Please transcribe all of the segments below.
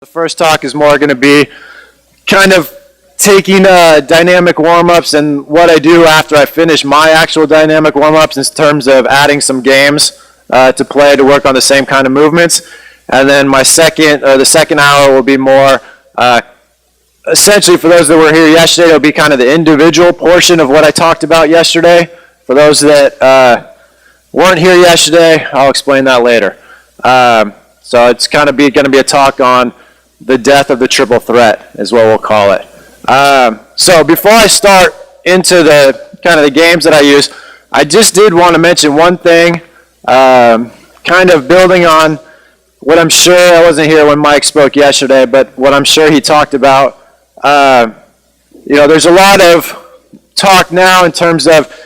The first talk is more going to be kind of taking dynamic warm-ups and what I do after I finish my actual dynamic warm-ups in terms of adding some games to play to work on the same kind of movements. And then the second hour will be more essentially for those that were here yesterday, it'll be kind of the individual portion of what I talked about yesterday. For those that weren't here yesterday, I'll explain that later. So it's kind of going to be a talk on the death of the triple threat is what we'll call it. So before I start into the kind of the games that I use, I just did want to mention one thing, kind of building on what I'm sure, I wasn't here when Mike spoke yesterday, but what I'm sure he talked about. You know, there's a lot of talk now in terms of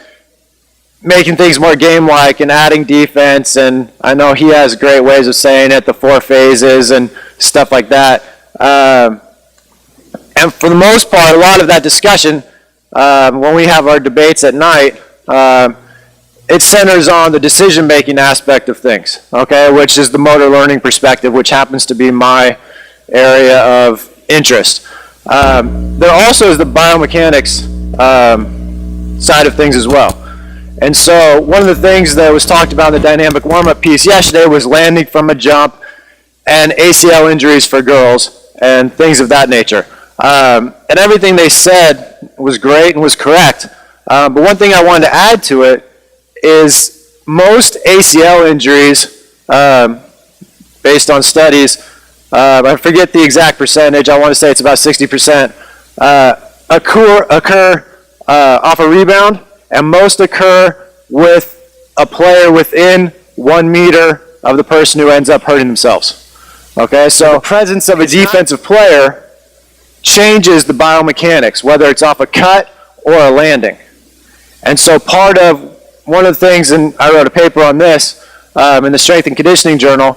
making things more game-like and adding defense, and I know he has great ways of saying it, the 4 phases and stuff like that. And for the most part, a lot of that discussion, when we have our debates at night, it centers on the decision-making aspect of things, okay, which is the motor learning perspective, which happens to be my area of interest. There also is the biomechanics side of things as well. And so one of the things that was talked about in the dynamic warm-up piece yesterday was landing from a jump and ACL injuries for girls and things of that nature. And everything they said was great and was correct. But one thing I wanted to add to it is most ACL injuries, based on studies, I forget the exact percentage, I want to say it's about 60%, occur off a rebound, and most occur with a player within 1 meter of the person who ends up hurting themselves. Okay, so the presence of a defensive player changes the biomechanics, whether it's off a cut or a landing. And so part of one of the things, and I wrote a paper on this in the Strength and Conditioning Journal,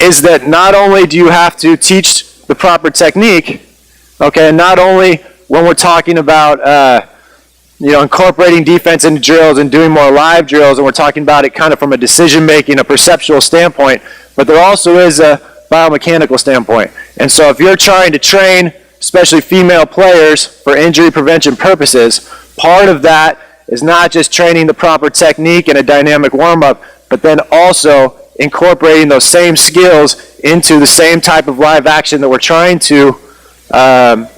is that not only do you have to teach the proper technique, okay, not only when we're talking about you know, incorporating defense into drills and doing more live drills, and we're talking about it kind of from a decision-making, a perceptual standpoint, but there also is a biomechanical standpoint. And so if you're trying to train, especially female players, for injury prevention purposes, part of that is not just training the proper technique in a dynamic warm-up, but then also incorporating those same skills into the same type of live action that we're trying to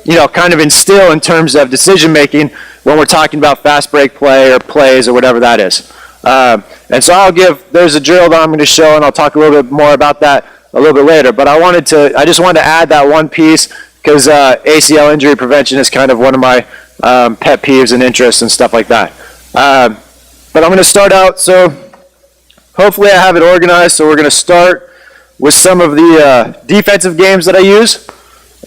you know, kind of instill in terms of decision-making when we're talking about fast break play or plays or whatever that is. And so there's a drill that I'm going to show, and I'll talk a little bit more about that a little bit later. But I just wanted to add that one piece because ACL injury prevention is kind of one of my pet peeves and interests and stuff like that. But I'm going to start out, so hopefully I have it organized. So we're going to start with some of the defensive games that I use,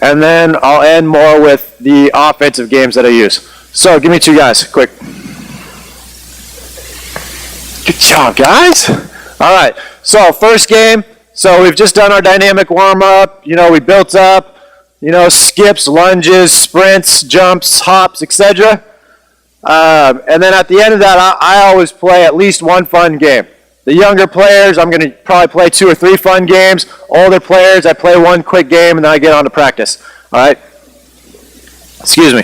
and then I'll end more with the offensive games that I use. So give me 2 guys, quick. Good job, guys. All right, so first game. So we've just done our dynamic warm-up. You know, we built up, you know, skips, lunges, sprints, jumps, hops, etc. And then at the end of that, I always play at least one fun game. The younger players, I'm going to probably play 2 or 3 fun games. Older players, I play 1 quick game, and then I get on to practice. All right? Excuse me.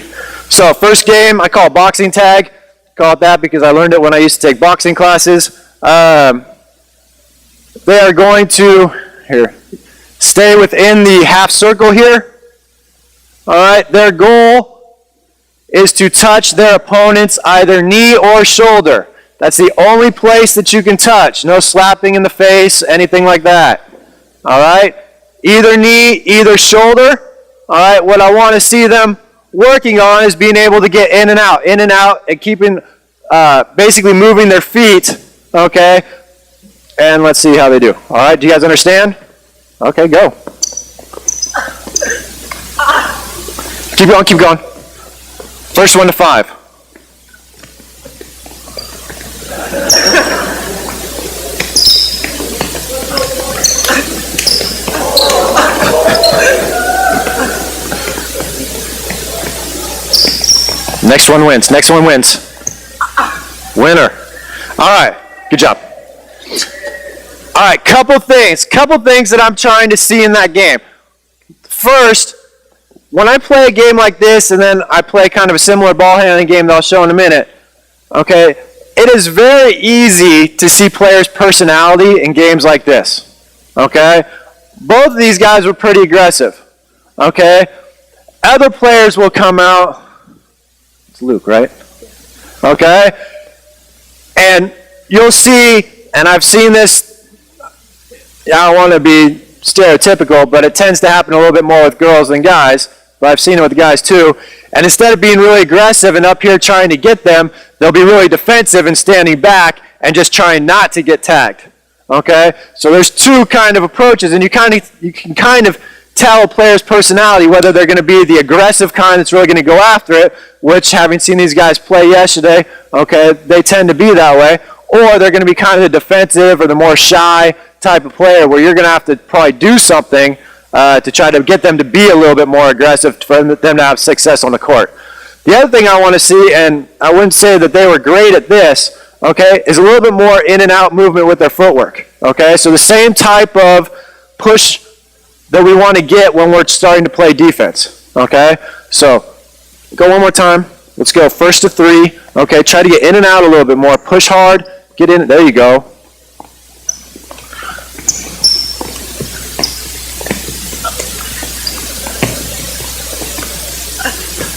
So first game, I call it boxing tag. I call it that because I learned it when I used to take boxing classes. They are going to, stay within the half circle here. All right? Their goal is to touch their opponent's either knee or shoulder. That's the only place that you can touch. No slapping in the face, anything like that. All right? Either knee, either shoulder. All right? What I want to see them working on is being able to get in and out, and keeping, basically moving their feet, okay? And let's see how they do. All right? Do you guys understand? Okay, go. Keep going, keep going. First 1 to 5. Next one wins. Next one wins. Winner. All right. Good job. All right. Couple things that I'm trying to see in that game. First, when I play a game like this, and then I play kind of a similar ball handling game that I'll show in a minute, okay, it is very easy to see players' personality in games like this, okay? Both of these guys were pretty aggressive, okay? Other players will come out. It's Luke, right? Okay? And you'll see, and I've seen this, I don't want to be stereotypical, but it tends to happen a little bit more with girls than guys, but I've seen it with guys too. And instead of being really aggressive and up here trying to get them, they'll be really defensive and standing back and just trying not to get tagged. Okay? So there's two kind of approaches, and you can kind of tell a player's personality whether they're going to be the aggressive kind that's really going to go after it, which, having seen these guys play yesterday, okay, they tend to be that way, or they're going to be kind of the defensive or the more shy type of player where you're going to have to probably do something to try to get them to be a little bit more aggressive for them to have success on the court. The other thing I want to see, and I wouldn't say that they were great at this, okay, is a little bit more in and out movement with their footwork. Okay, so the same type of push that we want to get when we're starting to play defense. Okay, so go one more time. Let's go first to three. Okay, try to get in and out a little bit more. Push hard. Get in. There you go.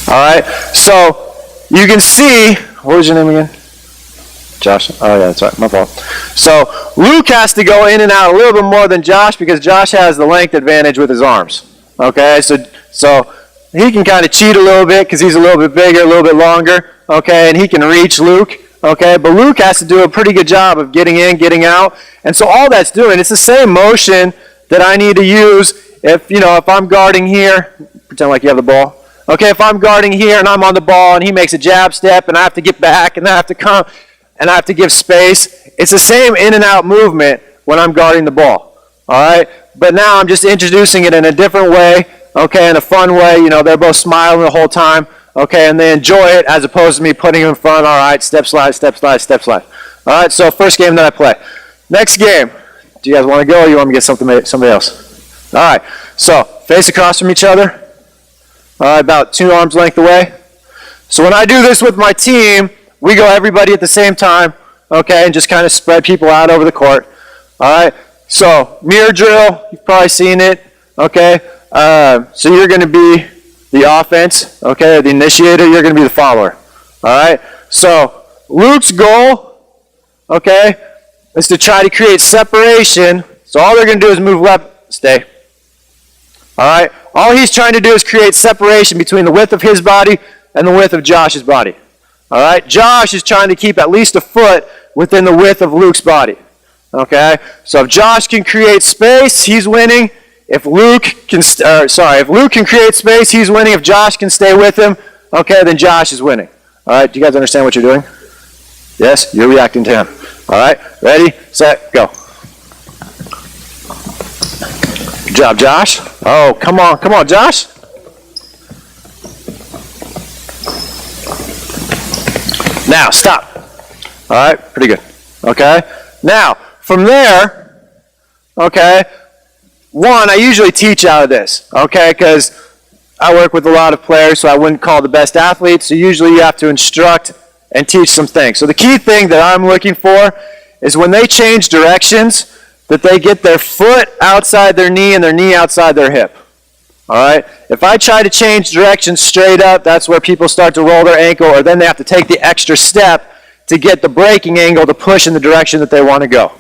All right, so you can see, what was your name again? Josh? Oh, yeah, that's right, my fault. So Luke has to go in and out a little bit more than Josh because Josh has the length advantage with his arms. Okay, so he can kind of cheat a little bit because he's a little bit bigger, a little bit longer, okay, and he can reach Luke, okay, but Luke has to do a pretty good job of getting in, getting out, and so all that's doing, it's the same motion that I need to use if I'm guarding here, pretend like you have the ball. Okay, if I'm guarding here and I'm on the ball and he makes a jab step and I have to get back and I have to come and I have to give space, it's the same in and out movement when I'm guarding the ball. All right? But now I'm just introducing it in a different way, okay, in a fun way. They're both smiling the whole time, okay, and they enjoy it as opposed to me putting them in front. All right, step slide, step slide, step slide. All right, so first game that I play. Next game, do you guys want to go or you want me to get somebody else? All right, so face across from each other. All right, about 2 arms length away. So when I do this with my team, we go everybody at the same time, okay, and just kind of spread people out over the court. All right, so mirror drill, you've probably seen it, okay. So you're going to be the offense, okay, or the initiator, you're going to be the follower. All right, so Luke's goal, okay, is to try to create separation. So all they're going to do is move left, stay. All right, all he's trying to do is create separation between the width of his body and the width of Josh's body. All right, Josh is trying to keep at least a foot within the width of Luke's body. Okay, so if Josh can create space, he's winning. If Luke can create space, he's winning. If Josh can stay with him, okay, then Josh is winning. All right, do you guys understand what you're doing? Yes, you're reacting to him. All right, ready, set, go. Good job, Josh. Oh, come on, Josh. Now, stop. All right, pretty good. Okay, now, from there, okay, I usually teach out of this, okay, because I work with a lot of players, so I wouldn't call the best athletes, so usually you have to instruct and teach some things. So the key thing that I'm looking for is when they change directions, that they get their foot outside their knee and their knee outside their hip. All right? If I try to change direction straight up, that's where people start to roll their ankle, or then they have to take the extra step to get the braking angle to push in the direction that they want to go.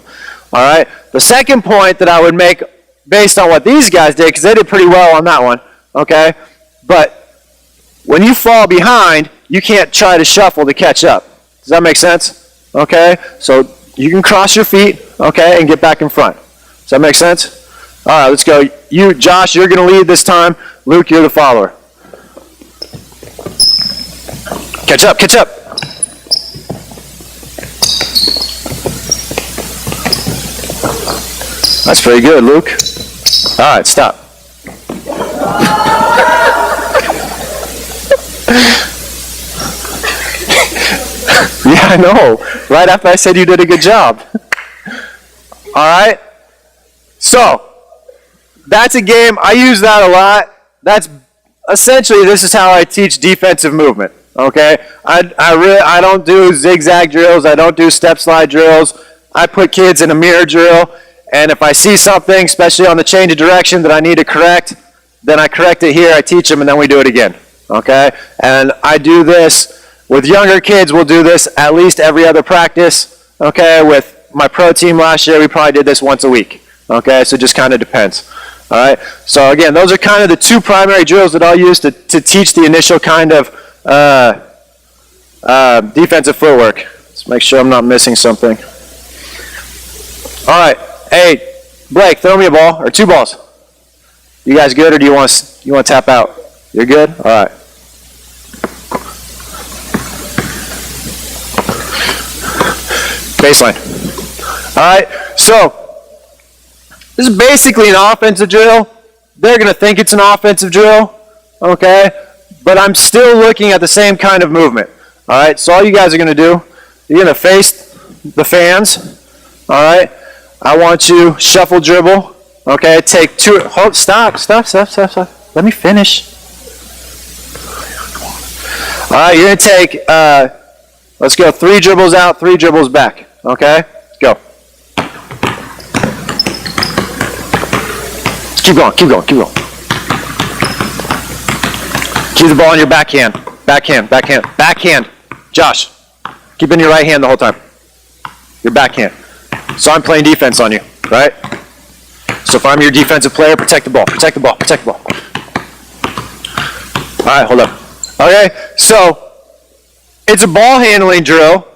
All right? The second point that I would make based on what these guys did, because they did pretty well on that one, okay? But when you fall behind, you can't try to shuffle to catch up. Does that make sense? Okay? So you can cross your feet, okay, and get back in front. Does that make sense? All right, let's go. You, Josh, you're going to lead this time. Luke, you're the follower. Catch up, catch up. That's pretty good, Luke. All right, stop. Yeah, I know. Right after I said you did a good job. All right? So, that's a game. I use that a lot. That's essentially, this is how I teach defensive movement. Okay? I don't do zigzag drills. I don't do step slide drills. I put kids in a mirror drill. And if I see something, especially on the change of direction that I need to correct, then I correct it here, I teach them, and then we do it again. Okay? And I do this with younger kids. We'll do this at least every other practice. Okay? With my pro team last year, we probably did this once a week. Okay? So it just kind of depends. All right? So again, those are kind of the two primary drills that I'll use to teach the initial kind of defensive footwork. Let's make sure I'm not missing something. All right. Hey, Blake, throw me a ball, or two balls. You guys good, or do you want to tap out? You're good? All right. Baseline. All right, so this is basically an offensive drill. They're going to think it's an offensive drill, okay? But I'm still looking at the same kind of movement. All right, so all you guys are going to do, you're going to face the fans, all right? I want you shuffle dribble, okay? Take two, stop. Let me finish. All right, you're going to take, let's go 3 dribbles out, 3 dribbles back, okay? Go. Keep going. Keep the ball in your backhand. Backhand. Josh, keep it in your right hand the whole time. Your backhand. So I'm playing defense on you, right? So if I'm your defensive player, protect the ball. All right, hold up. Okay, so it's a ball handling drill,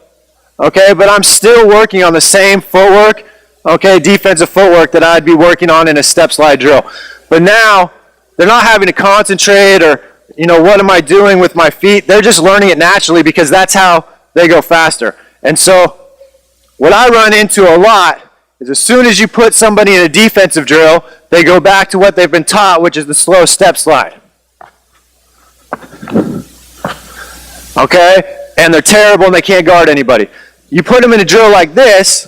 okay, but I'm still working on the same footwork, okay, defensive footwork that I'd be working on in a step slide drill. But now, they're not having to concentrate or, what am I doing with my feet? They're just learning it naturally because that's how they go faster. And so, what I run into a lot is as soon as you put somebody in a defensive drill, they go back to what they've been taught, which is the slow step slide. Okay? And they're terrible and they can't guard anybody. You put them in a drill like this,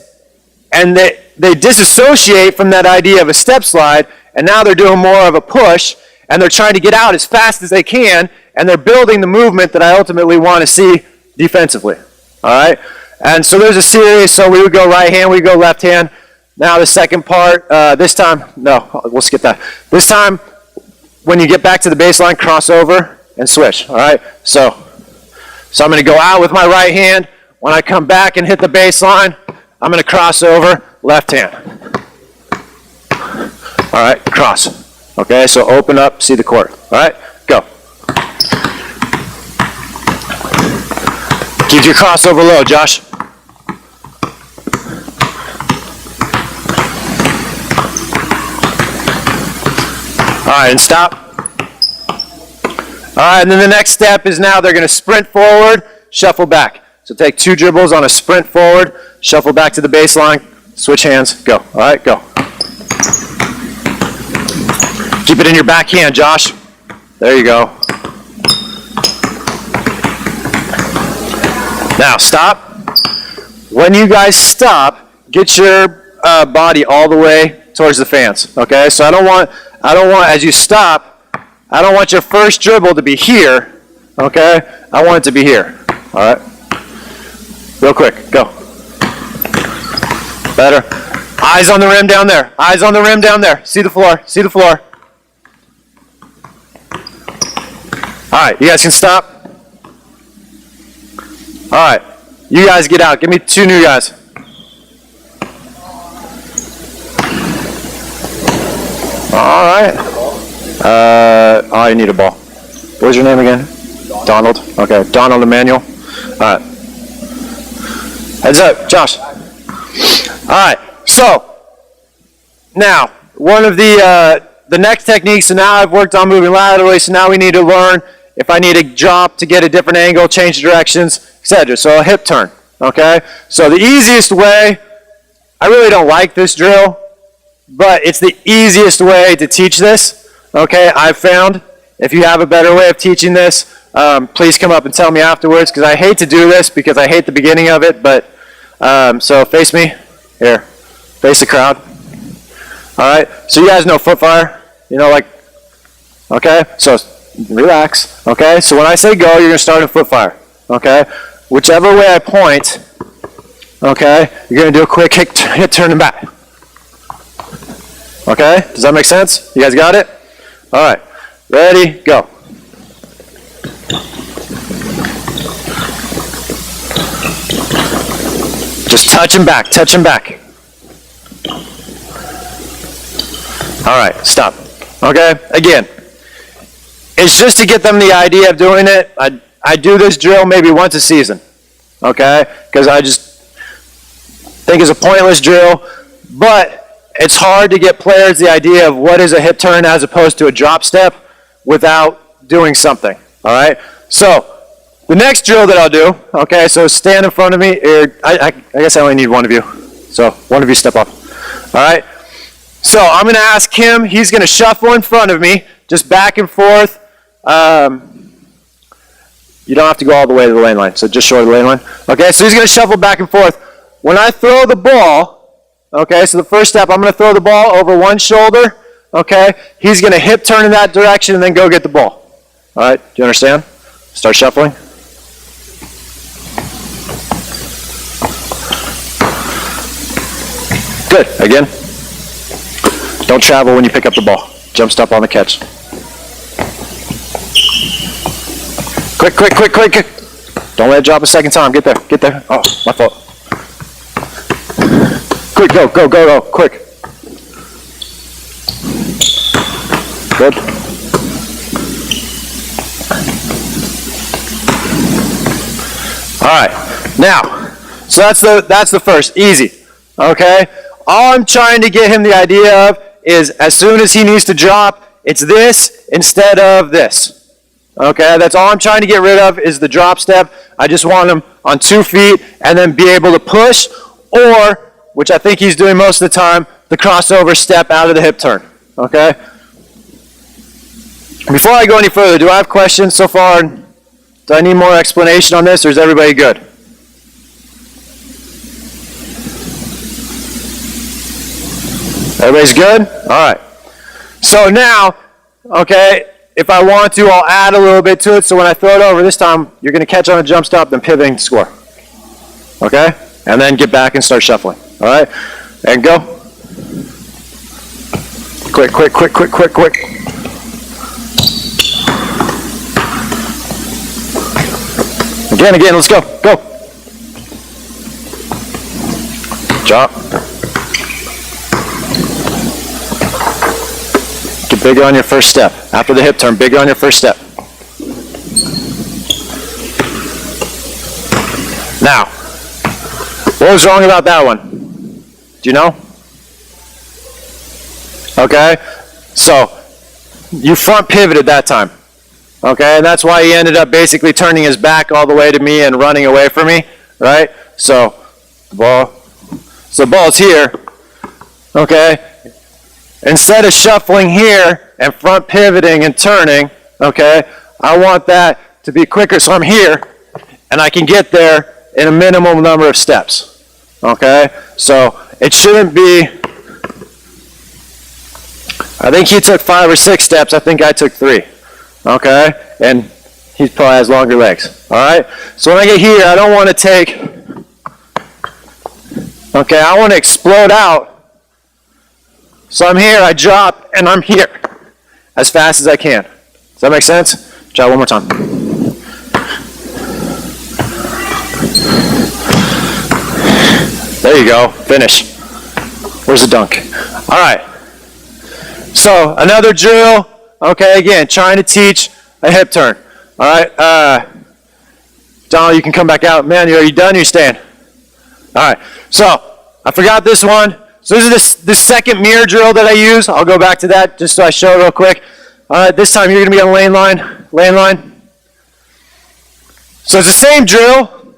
and they disassociate from that idea of a step slide, and now they're doing more of a push, and they're trying to get out as fast as they can, and they're building the movement that I ultimately want to see defensively. All right? And so there's a series, so we would go right hand, we go left hand. Now the second part, this time, no, we'll skip that. This time, when you get back to the baseline, cross over and switch, all right? So I'm going to go out with my right hand. When I come back and hit the baseline, I'm going to cross over, left hand. All right, cross. Okay, so open up, see the court. All right, go. Keep your crossover low, Josh. All right, and stop. All right, and then the next step is now they're going to sprint forward, shuffle back. So take 2 dribbles on a sprint forward, shuffle back to the baseline, switch hands, go. All right, go. Keep it in your backhand, Josh. There you go. Now, stop. When you guys stop, get your body all the way towards the fans, okay? So I don't want, as you stop, I don't want your first dribble to be here, okay? I want it to be here, all right? Real quick, go. Better. Eyes on the rim down there. Eyes on the rim down there. See the floor. All right, you guys can stop. All right, you guys get out. Give me 2 new guys. All right. I need a ball. What was your name again? Donald. Okay, Donald Emmanuel. All right. Heads up, Josh. All right. So now one of the next techniques. So now I've worked on moving laterally. So now we need to learn if I need to drop to get a different angle, change directions, etc. So a hip turn. Okay. So the easiest way. I really don't like this drill, but it's the easiest way to teach this. Okay, I've found. If you have a better way of teaching this, please come up and tell me afterwards, because I hate to do this because I hate the beginning of it, but so face me. Here. Face the crowd. All right. So you guys know foot fire. You know, like, okay. So relax. Okay. So when I say go, you're going to start in foot fire. Okay. Whichever way I point, okay, you're going to do a quick hit, turn, and back. Okay. Does that make sense? You guys got it? All right. Ready? Go. Just touch him back, touch him back. All right, stop. Okay, again, it's just to get them the idea of doing it. I do this drill maybe once a season, okay, because I just think it's a pointless drill, but it's hard to get players the idea of what is a hip turn as opposed to a drop step without doing something, all right? So, the next drill that I'll do, okay, so stand in front of me. I guess I only need one of you. So one of you step up. All right? So I'm going to ask him. He's going to shuffle in front of me, just back and forth. You don't have to go all the way to the lane line, so just short of the lane line. Okay, so he's going to shuffle back and forth. When I throw the ball, okay, so the first step, I'm going to throw the ball over one shoulder. Okay, he's going to hip turn in that direction and then go get the ball. All right, do you understand? Start shuffling. Good. Again. Don't travel when you pick up the ball. Jump stop on the catch. Quick, quick, quick, quick, quick. Don't let it drop a second time. Get there. Get there. Oh, my fault. Quick, go, go, go, go. Quick. Good. All right. Now, so that's the first. Easy. Okay? All I'm trying to get him the idea of is as soon as he needs to drop, it's this instead of this. Okay? That's all I'm trying to get rid of is the drop step. I just want him on 2 feet and then be able to push or, which I think he's doing most of the time, the crossover step out of the hip turn. Okay? Before I go any further, do I have questions so far? Do I need more explanation on this or is everybody good? Everybody's good? All right. So now, okay, if I want to, I'll add a little bit to it. So when I throw it over this time, you're going to catch on a jump stop, then pivoting to score. Okay? And then get back and start shuffling. All right? And go. Quick, quick, quick, quick, quick, quick. Again, again, let's go. Go. Drop. Get bigger on your first step. After the hip turn, bigger on your first step. Now, what was wrong about that one? Do you know? Okay, so you front pivoted that time. Okay, and that's why he ended up basically turning his back all the way to me and running away from me, right? So the ball's here. Okay, instead of shuffling here and front pivoting and turning, okay, I want that to be quicker, so I'm here and I can get there in a minimum number of steps. Okay, so it shouldn't be, I think he took 5 or 6 steps, I think I took 3. Okay, and he probably has longer legs. All right, so when I get here, I don't want to take, okay, I want to explode out. So I'm here, I drop, and I'm here as fast as I can. Does that make sense? Try one more time. There you go, finish. Where's the dunk? All right, so another drill. Okay, again, trying to teach a hip turn. All right, Donald, you can come back out. Man, are you done? You're staying. All right, so I forgot this one. So this is the second mirror drill that I use. I'll go back to that just so I show it real quick. All right, this time you're going to be on lane line. So it's the same drill.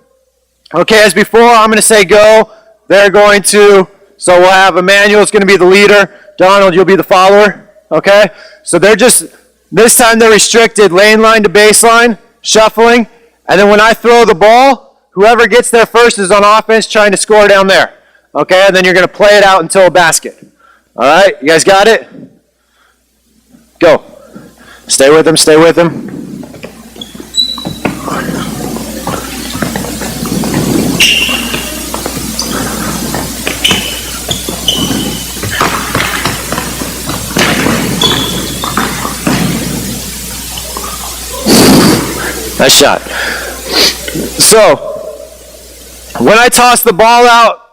Okay, as before, I'm going to say go. They're going to, so we'll have Emmanuel is going to be the leader. Donald, you'll be the follower. Okay, so they're just, this time they're restricted lane line to baseline, shuffling, and then when I throw the ball, whoever gets there first is on offense trying to score down there. Okay, and then you're going to play it out until a basket. All right, you guys got it? Go. Stay with him, stay with him. Nice shot. So, when I toss the ball out,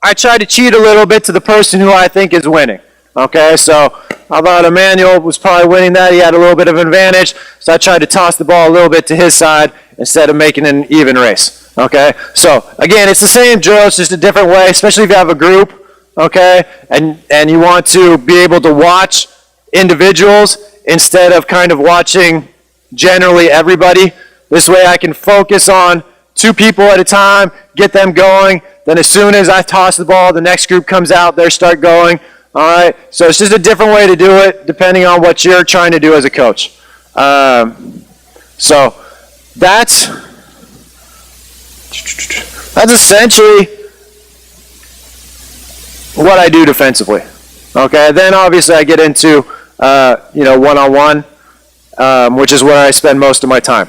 I try to cheat a little bit to the person who I think is winning. Okay, so I thought Emmanuel was probably winning that. He had a little bit of an advantage, so I tried to toss the ball a little bit to his side instead of making an even race. Okay, so again, it's the same drill, it's just a different way, especially if you have a group, okay, and you want to be able to watch individuals instead of kind of watching generally everybody. This way I can focus on 2 people at a time, get them going, then as soon as I toss the ball, the next group comes out, they start going. All right, so it's just a different way to do it depending on what you're trying to do as a coach. So that's essentially what I do defensively. Okay, then obviously I get into one-on-one, which is where I spend most of my time.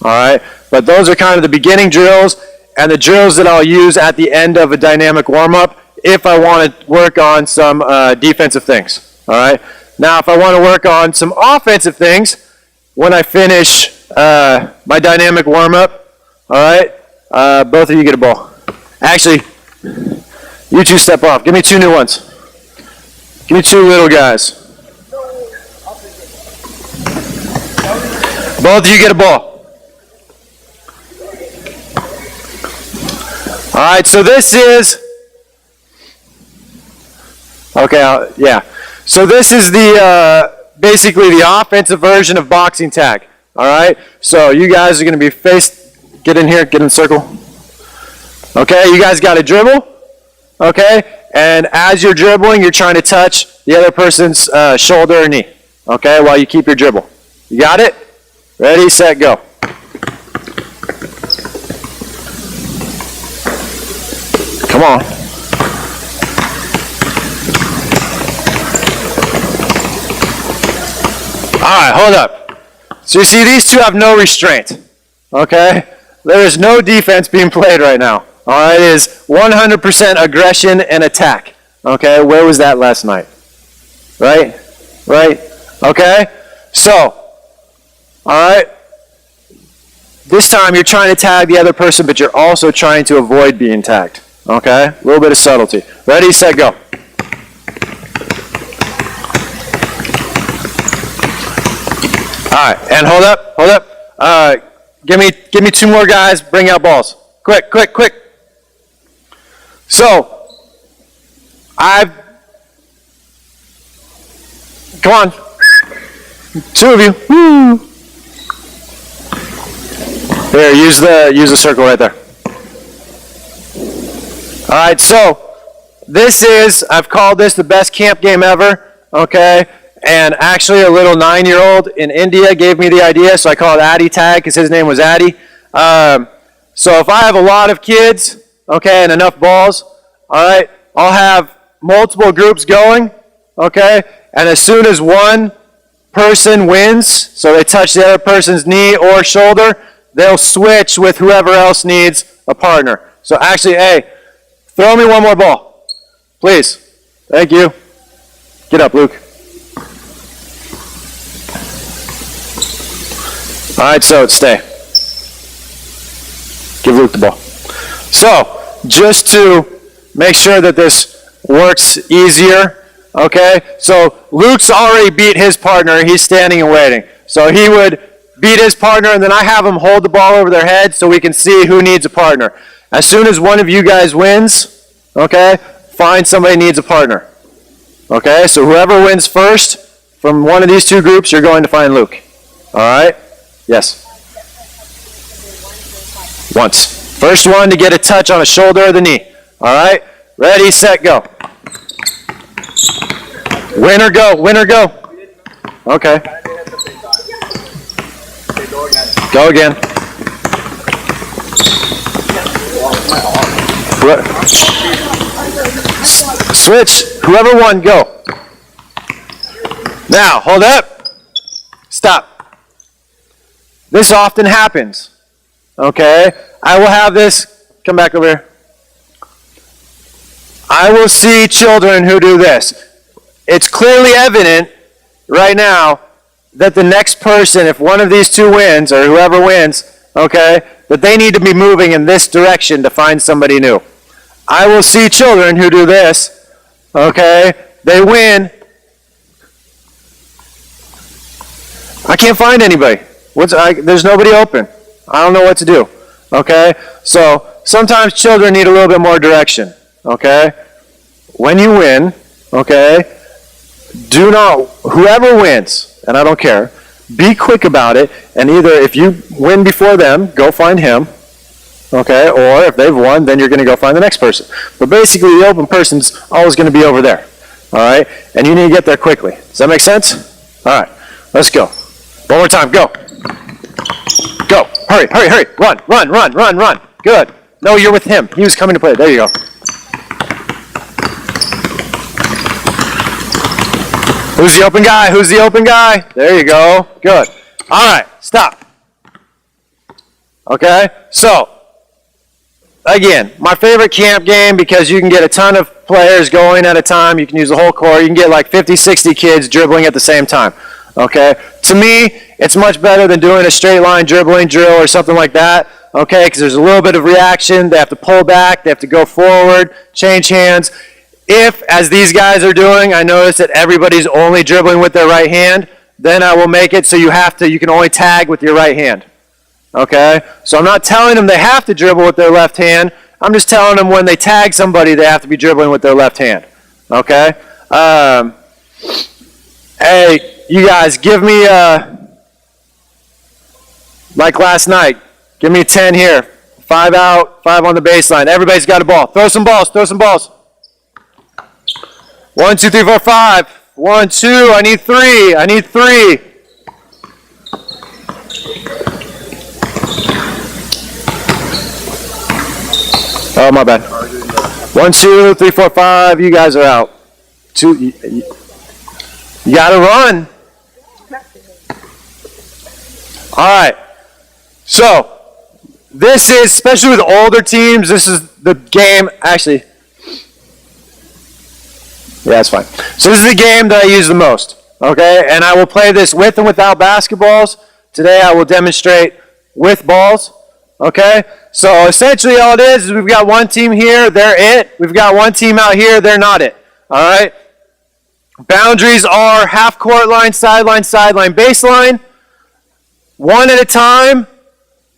All right, but those are kind of the beginning drills and the drills that I'll use at the end of a dynamic warm-up if I want to work on some defensive things. All right, now if I want to work on some offensive things when I finish my dynamic warm-up, all right, both of you get a ball. Actually, you 2 step off. Give me 2 new ones. Give me 2 little guys. Both of you get a ball. All right, so this is, yeah. So this is the, basically the offensive version of boxing tag. All right, so you guys are going to be get in here, get in the circle. Okay, you guys got to dribble. Okay, and as you're dribbling, you're trying to touch the other person's shoulder or knee. Okay, while you keep your dribble. You got it? Ready, set, go. Come on. All right, hold up. So you see these 2 have no restraint. Okay? There is no defense being played right now. All right, it is 100% aggression and attack. Okay, where was that last night? Right? Right? Okay? So, all right, this time you're trying to tag the other person, but you're also trying to avoid being tagged. Okay? A little bit of subtlety. Ready, set, go. All right, and hold up. Give me 2 more guys. Bring out balls. Quick. So, come on. 2 of you. Woo. Here, use the circle right there. All right, so I've called this the best camp game ever, okay? And actually a little 9-year-old in India gave me the idea, so I call it Addy Tag because his name was Addy. So if I have a lot of kids, okay, and enough balls, all right, I'll have multiple groups going, okay? And as soon as one person wins, so they touch the other person's knee or shoulder, they'll switch with whoever else needs a partner. So actually, hey, throw me 1 more ball, please. Thank you. Get up, Luke. All right, so stay. Give Luke the ball. So, just to make sure that this works easier, okay? So, Luke's already beat his partner. He's standing and waiting. So, he would beat his partner, and then I have him hold the ball over their head so we can see who needs a partner. As soon as one of you guys wins, okay, find somebody needs a partner. Okay, so whoever wins first from one of these 2 groups, you're going to find Luke. All right? Yes? Once. First one to get a touch on a shoulder or the knee. All right? Ready, set, go. Win or go. Okay. Go again. Switch. Whoever won, go. Now, hold up. Stop. This often happens. Okay? I will have this. Come back over here. I will see children who do this. It's clearly evident right now that the next person, if one of these two wins, or whoever wins, okay, that they need to be moving in this direction to find somebody new. I will see children who do this, okay, they win. I can't find anybody. There's nobody open. I don't know what to do, okay? So sometimes children need a little bit more direction, okay? When you win, okay, whoever wins, and I don't care, be quick about it, and either if you win before them, go find him, okay, or if they've won, then you're going to go find the next person. But basically, the open person's always going to be over there, all right? And you need to get there quickly. Does that make sense? All right, let's go. One more time, go. Go, hurry, hurry, hurry, run, run, run, run, run. Good. No, you're with him. He was coming to play. There you go. Who's the open guy? Who's the open guy? There you go. Good. All right, stop. Okay, so, again, my favorite camp game because you can get a ton of players going at a time. You can use the whole court. You can get like 50, 60 kids dribbling at the same time. Okay, to me, it's much better than doing a straight line dribbling drill or something like that. Okay, because there's a little bit of reaction. They have to pull back. They have to go forward, change hands. If, as these guys are doing, I notice that everybody's only dribbling with their right hand, then I will make it so you can only tag with your right hand. Okay? So I'm not telling them they have to dribble with their left hand. I'm just telling them when they tag somebody, they have to be dribbling with their left hand. Okay? Hey, you guys, give me, like last night, give me 10 here. 5 out, 5 on the baseline. Everybody's got a ball. Throw some balls, throw some balls. 1, 2, 3, 4, 5. 1, 2, I need 3. I need 3. Oh, my bad. 1, 2, 3, 4, 5. You guys are out. 2. You gotta run. All right. So, this is, especially with older teams, this is the game, actually. Yeah, that's fine. So this is the game that I use the most, okay? And I will play this with and without basketballs. Today I will demonstrate with balls, okay? So essentially all it is we've got one team here, they're it. We've got one team out here, they're not it, all right? Boundaries are half court line, sideline, sideline, baseline. One at a time,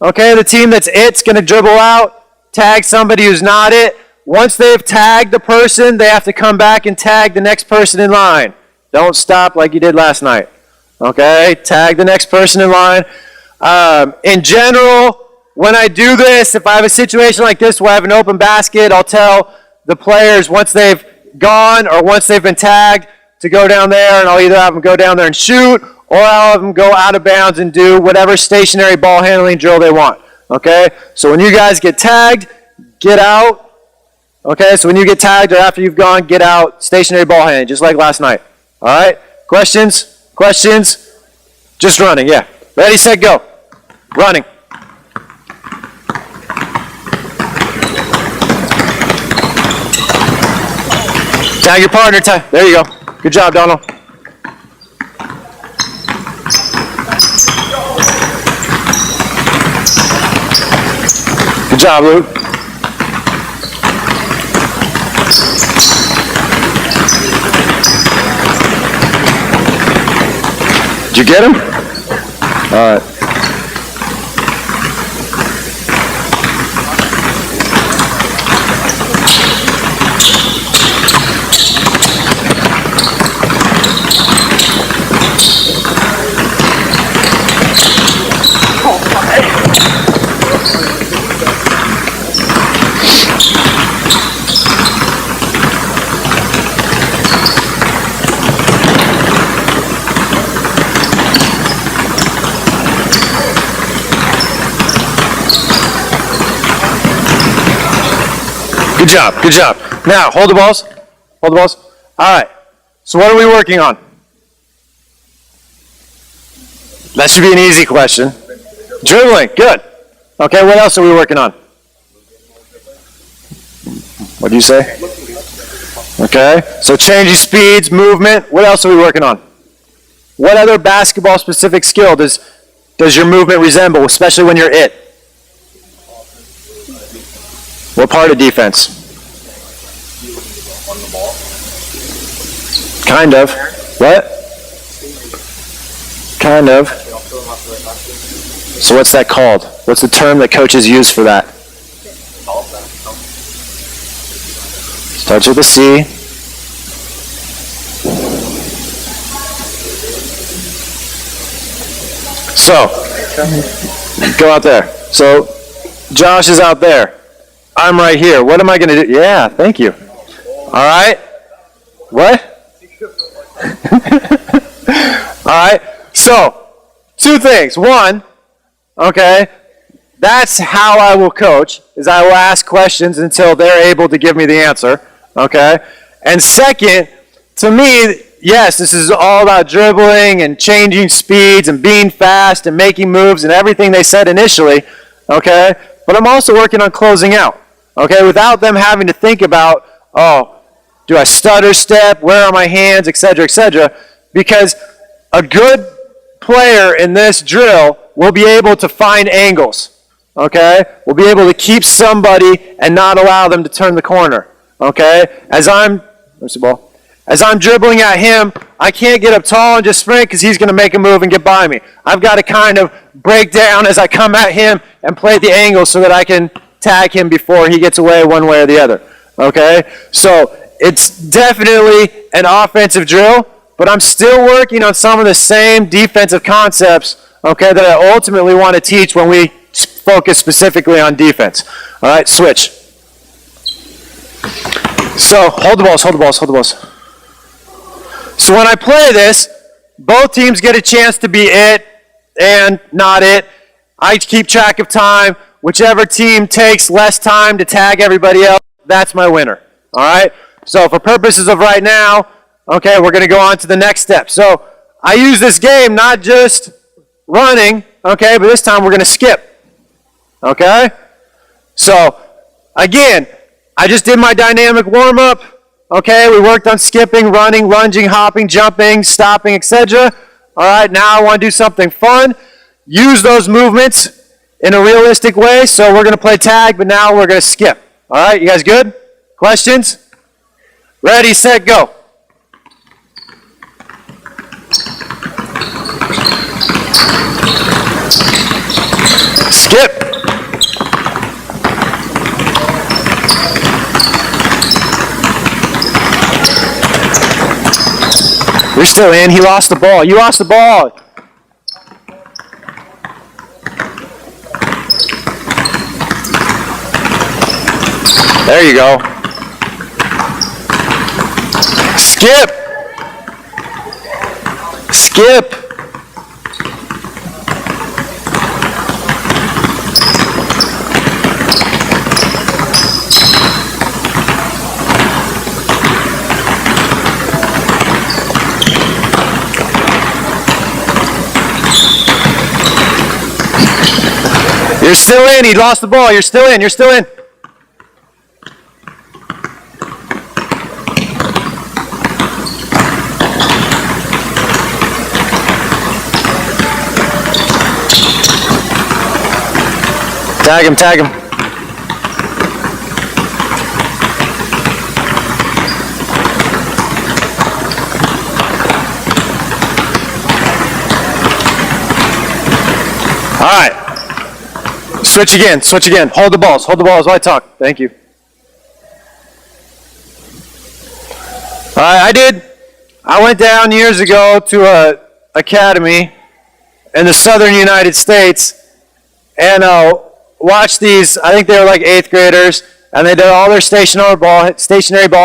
okay? The team that's it's going to dribble out, tag somebody who's not it. Once they've tagged the person, they have to come back and tag the next person in line. Don't stop like you did last night. Okay? Tag the next person in line. In general, when I do this, if I have a situation like this where I have an open basket, I'll tell the players once they've gone or once they've been tagged to go down there, and I'll either have them go down there and shoot or I'll have them go out of bounds and do whatever stationary ball handling drill they want. Okay? So when you guys get tagged, get out. Okay, so when you get tagged or after you've gone, get out, stationary ball handling, just like last night. All right? Questions? Questions? Just running, yeah. Ready, set, go. Running. Tag your partner. There you go. Good job, Donald. Good job, Luke. Did you get him? All right. Good job, good job. Now, hold the balls. Hold the balls. All right. So what are we working on? That should be an easy question. Dribbling, good. Okay, what else are we working on? What do you say? Okay, so changing speeds, movement. What else are we working on? What other basketball-specific skill does your movement resemble, especially when you're it? What part of defense? Kind of. What? Kind of. So what's that called? What's the term that coaches use for that? Starts with a C. So, go out there. So, Josh is out there. I'm right here. What am I going to do? Yeah, thank you. All right. What? All right. So, two things. One, okay, that's how I will coach, is I will ask questions until they're able to give me the answer, okay? And second, to me, yes, this is all about dribbling and changing speeds and being fast and making moves and everything they said initially, okay? But I'm also working on closing out, okay? Without them having to think about, oh, do I stutter step, where are my hands, et cetera, because a good player in this drill will be able to find angles, okay? We'll be able to keep somebody and not allow them to turn the corner, okay? Where's the ball? As I'm dribbling at him, I can't get up tall and just sprint because he's going to make a move and get by me. I've got to kind of break down as I come at him and play the angle so that I can tag him before he gets away one way or the other, okay? So it's definitely an offensive drill, but I'm still working on some of the same defensive concepts, okay, that I ultimately want to teach when we focus specifically on defense. All right, switch. So, hold the balls. So when I play this, both teams get a chance to be it and not it. I keep track of time. Whichever team takes less time to tag everybody else, that's my winner. All right? So for purposes of right now, okay, we're going to go on to the next step. So I use this game not just running, okay, but this time we're going to skip. Okay? So, again, I just did my dynamic warm-up. Okay, we worked on skipping, running, lunging, hopping, jumping, stopping, etc. All right, now I want to do something fun. Use those movements in a realistic way. So we're going to play tag, but now we're going to skip. All right, you guys good? Questions? Ready, set, go. Skip. You're still in. He lost the ball. You lost the ball. There you go. Skip. Skip. You're still in. He lost the ball. You're still in. You're still in. Tag him. Tag him. All right. Switch again, switch again. Hold the balls while I talk. Thank you. All right, I went down years ago to a academy in the southern United States and watched these, I think they were like 8th graders, and they did all their stationary ball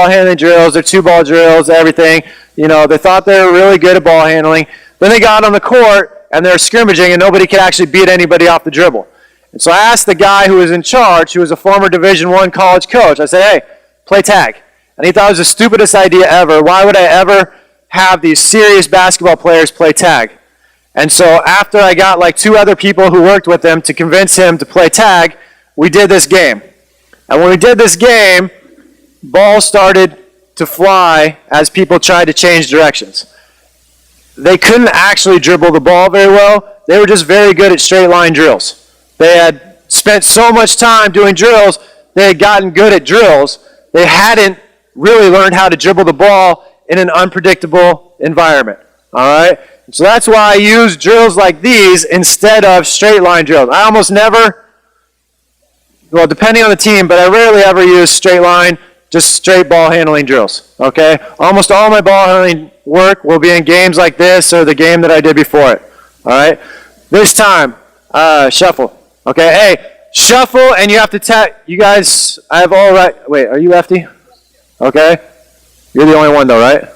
handling drills, their 2-ball drills, everything. You know, they thought they were really good at ball handling. Then they got on the court and they were scrimmaging and nobody could actually beat anybody off the dribble. And so I asked the guy who was in charge, who was a former Division I college coach, I said, hey, play tag. And he thought it was the stupidest idea ever. Why would I ever have these serious basketball players play tag? And so after I got like 2 other people who worked with him to convince him to play tag, we did this game. And when we did this game, balls started to fly as people tried to change directions. They couldn't actually dribble the ball very well. They were just very good at straight line drills. They had spent so much time doing drills, they had gotten good at drills. They hadn't really learned how to dribble the ball in an unpredictable environment. All right? So that's why I use drills like these instead of straight line drills. I almost never, well, depending on the team, but I rarely ever use straight line, just straight ball handling drills. Okay? Almost all my ball handling work will be in games like this or the game that I did before it. All right? This time, shuffle. Okay? Hey, shuffle, and you have to tag. You guys, I have all right. Wait, are you lefty? Okay? You're the only one, though, right?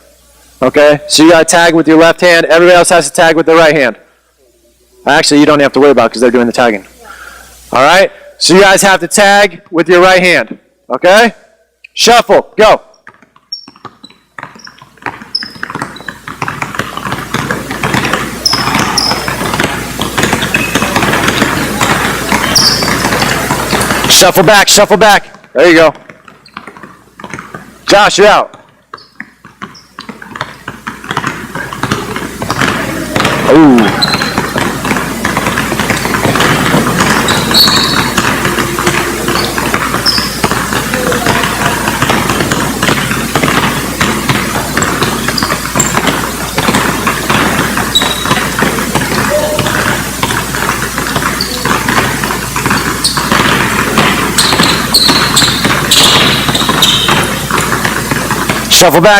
Okay? So you got to tag with your left hand. Everybody else has to tag with their right hand. Actually, you don't have to worry about it because they're doing the tagging. All right? So you guys have to tag with your right hand. Okay? Shuffle. Go. Shuffle back, shuffle back. There you go. Josh, you're out. Ooh.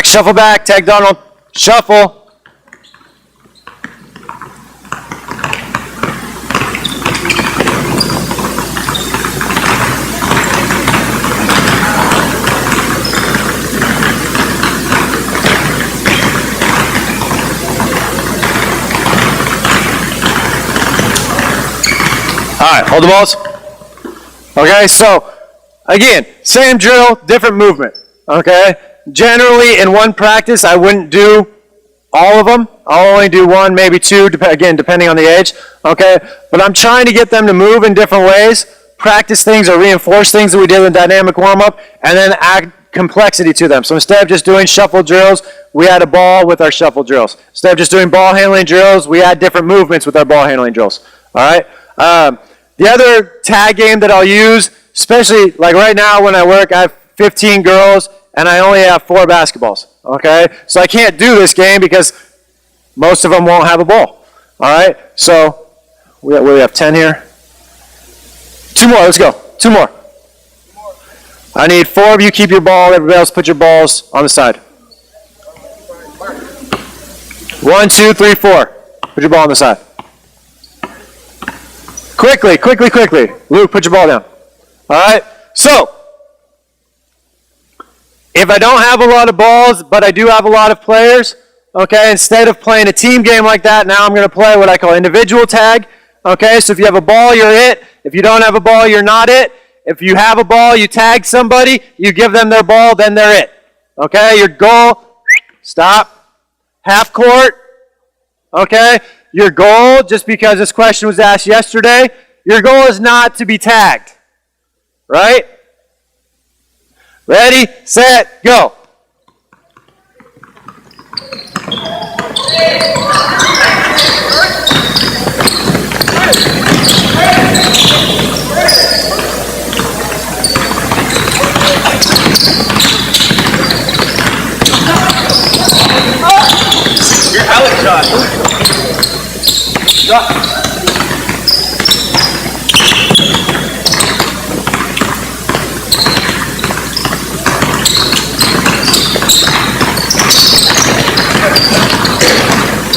Shuffle back, tag Donald. Shuffle. All right, hold the balls. Okay, so again, same drill, different movement. Okay? Generally, in one practice, I wouldn't do all of them. I'll only do 1, maybe 2, again, depending on the age. Okay? But I'm trying to get them to move in different ways, practice things or reinforce things that we did in dynamic warm-up, and then add complexity to them. So instead of just doing shuffle drills, we add a ball with our shuffle drills. Instead of just doing ball handling drills, we add different movements with our ball handling drills. All right? The other tag game that I'll use, especially like right now when I work, I have 15 girls, and I only have 4 basketballs, okay? So I can't do this game because most of them won't have a ball, all right? So we have 10 here. 2 more, let's go. 2 more. I need 4 of you keep your ball. Everybody else put your balls on the side. 1, 2, 3, 4. Put your ball on the side. Quickly, quickly, quickly. Luke, put your ball down. All right? So, if I don't have a lot of balls, but I do have a lot of players, okay, instead of playing a team game like that, now I'm going to play what I call individual tag. Okay, so if you have a ball, you're it. If you don't have a ball, you're not it. If you have a ball, you tag somebody, you give them their ball, then they're it. Okay, your goal, stop, half court. Okay, your goal, just because this question was asked yesterday, your goal is not to be tagged. Right? Ready, set, go. You're out, Josh.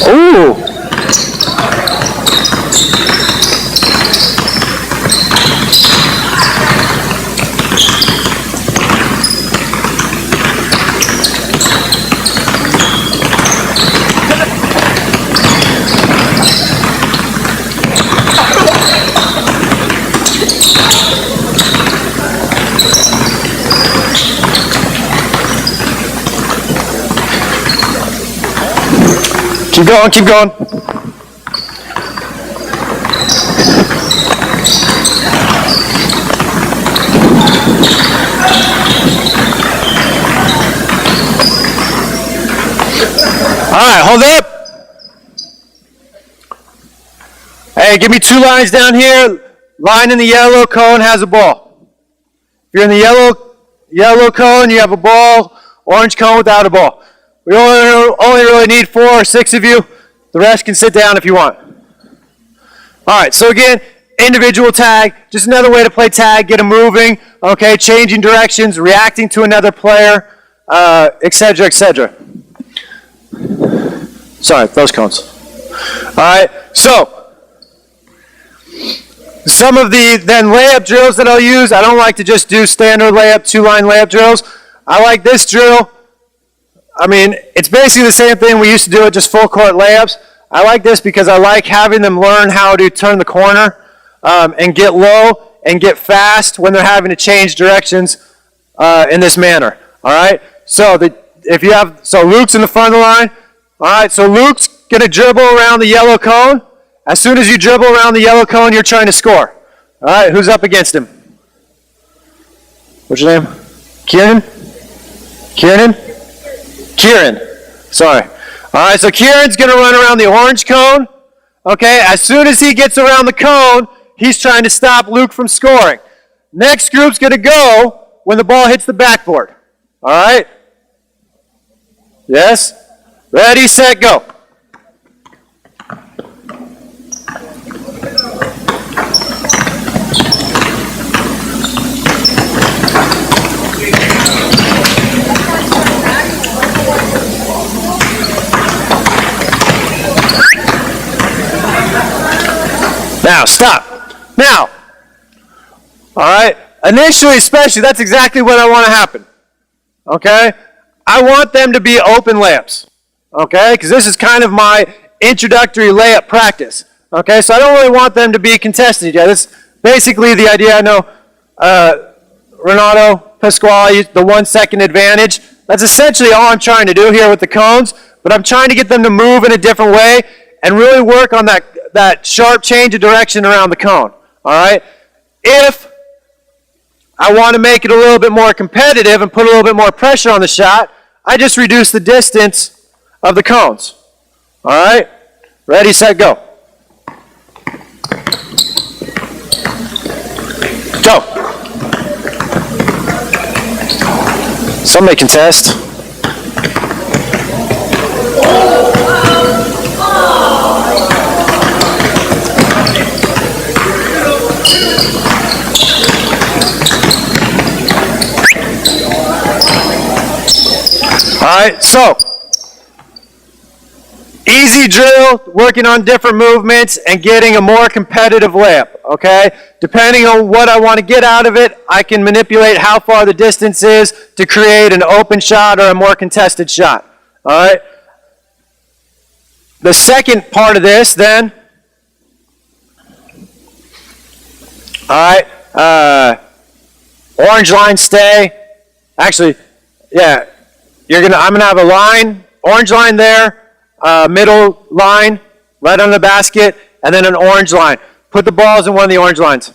Ooh. Keep going, keep going. All right, hold up. Hey, give me 2 lines down here. Line in the yellow cone has a ball. If you're in the yellow cone, you have a ball. Orange cone without a ball. We only really need 4 or 6 of you. The rest can sit down if you want. All right, so again, individual tag, just another way to play tag, get them moving, okay, changing directions, reacting to another player, etc., etc. Sorry, those cones. All right, so some of the then layup drills that I'll use, I don't like to just do standard layup, 2-line layup drills. I like this drill. I mean, it's basically the same thing we used to do it, just full court layups. I like this because I like having them learn how to turn the corner and get low and get fast when they're having to change directions in this manner. All right. So Luke's in the front of the line. All right. So Luke's gonna dribble around the yellow cone. As soon as you dribble around the yellow cone, you're trying to score. All right. Who's up against him? What's your name? Kieran. Sorry. All right, so Kieran's going to run around the orange cone. Okay, as soon as he gets around the cone, he's trying to stop Luke from scoring. Next group's going to go when the ball hits the backboard. All right? Yes? Ready, set, go. Now, stop. Now, all right, initially especially, that's exactly what I want to happen, okay? I want them to be open layups, okay? Because this is kind of my introductory layup practice, okay? So I don't really want them to be contested yet. That's basically the idea. I know Renato Pasquale, the 1 second advantage. That's essentially all I'm trying to do here with the cones, but I'm trying to get them to move in a different way and really work on that sharp change of direction around the cone, all right? If I want to make it a little bit more competitive and put a little bit more pressure on the shot, I just reduce the distance of the cones, all right? Ready, set, go. Go. Some may contest. All right, so easy drill, working on different movements and getting a more competitive layup, okay? Depending on what I want to get out of it, I can manipulate how far the distance is to create an open shot or a more contested shot, all right? The second part of this then, all right, orange line stay. Actually, yeah. I'm gonna have a line, orange line there, middle line, right on the basket, and then an orange line. Put the balls in one of the orange lines.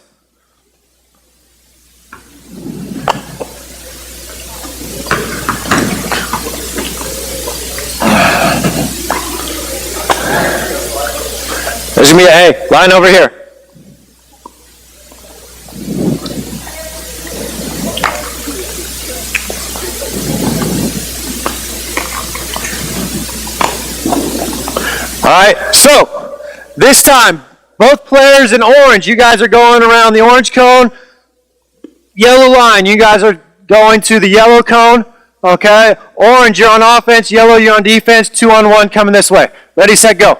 There's gonna be a line over here. All right, so this time, both players in orange, you guys are going around the orange cone. Yellow line, you guys are going to the yellow cone. Okay, orange, you're on offense. Yellow, you're on defense. 2-on-1 coming this way. Ready, set, go.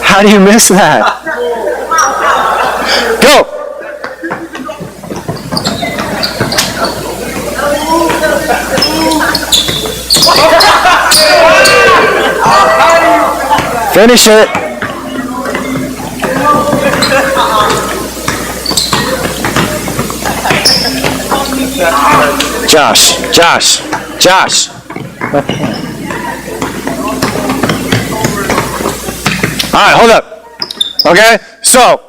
How do you miss that? Go. Finish it. Josh. All right, hold up. Okay, so,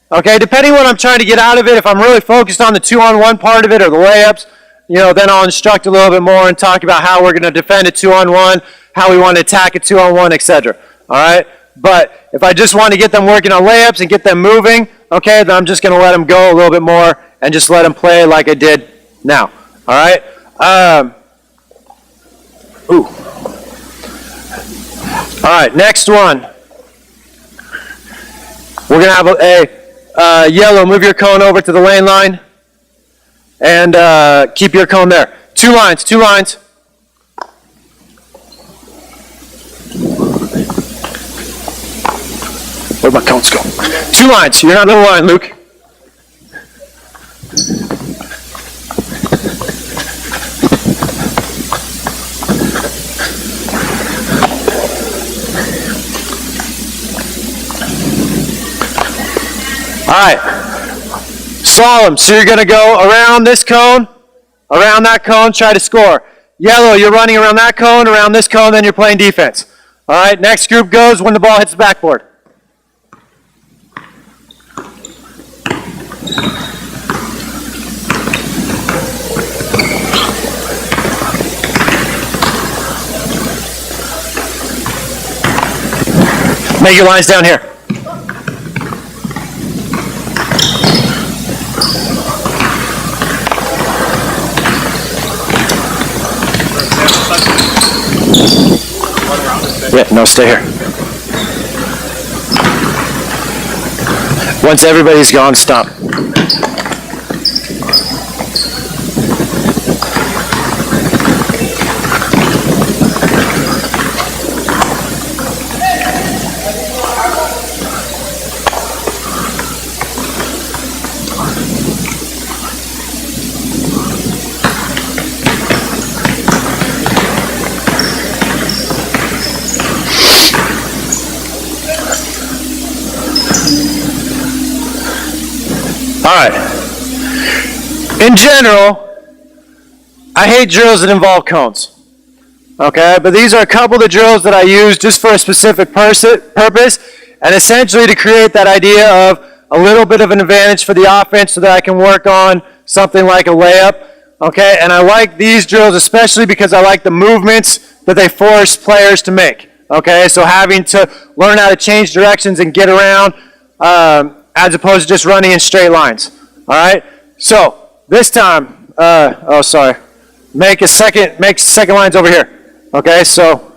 depending on what I'm trying to get out of it, if I'm really focused on the 2-on-1 part of it or the layups, then I'll instruct a little bit more and talk about how we're going to defend a 2-on-1, how we want to attack a 2-on-1, etc. All right, but if I just want to get them working on layups and get them moving, okay, then I'm just going to let them go a little bit more and just let them play like I did now. All right. All right, next one. We're going to have a yellow, move your cone over to the lane line, and keep your cone there. Two lines. Where'd my cones go? 2 lines, you're not in the line, Luke. All right, slalom. So you're going to go around this cone, around that cone, try to score. Yellow, you're running around that cone, around this cone, then you're playing defense. All right, next group goes when the ball hits the backboard. Make your lines down here. Yeah, no, stay here. Once everybody's gone, stop. All right. In general, I hate drills that involve cones. Okay, but these are a couple of the drills that I use just for a specific purpose, and essentially to create that idea of a little bit of an advantage for the offense so that I can work on something like a layup. Okay, and I like these drills especially because I like the movements that they force players to make. Okay, so having to learn how to change directions and get around as opposed to just running in straight lines. All right, so this time, make second lines over here. Okay, so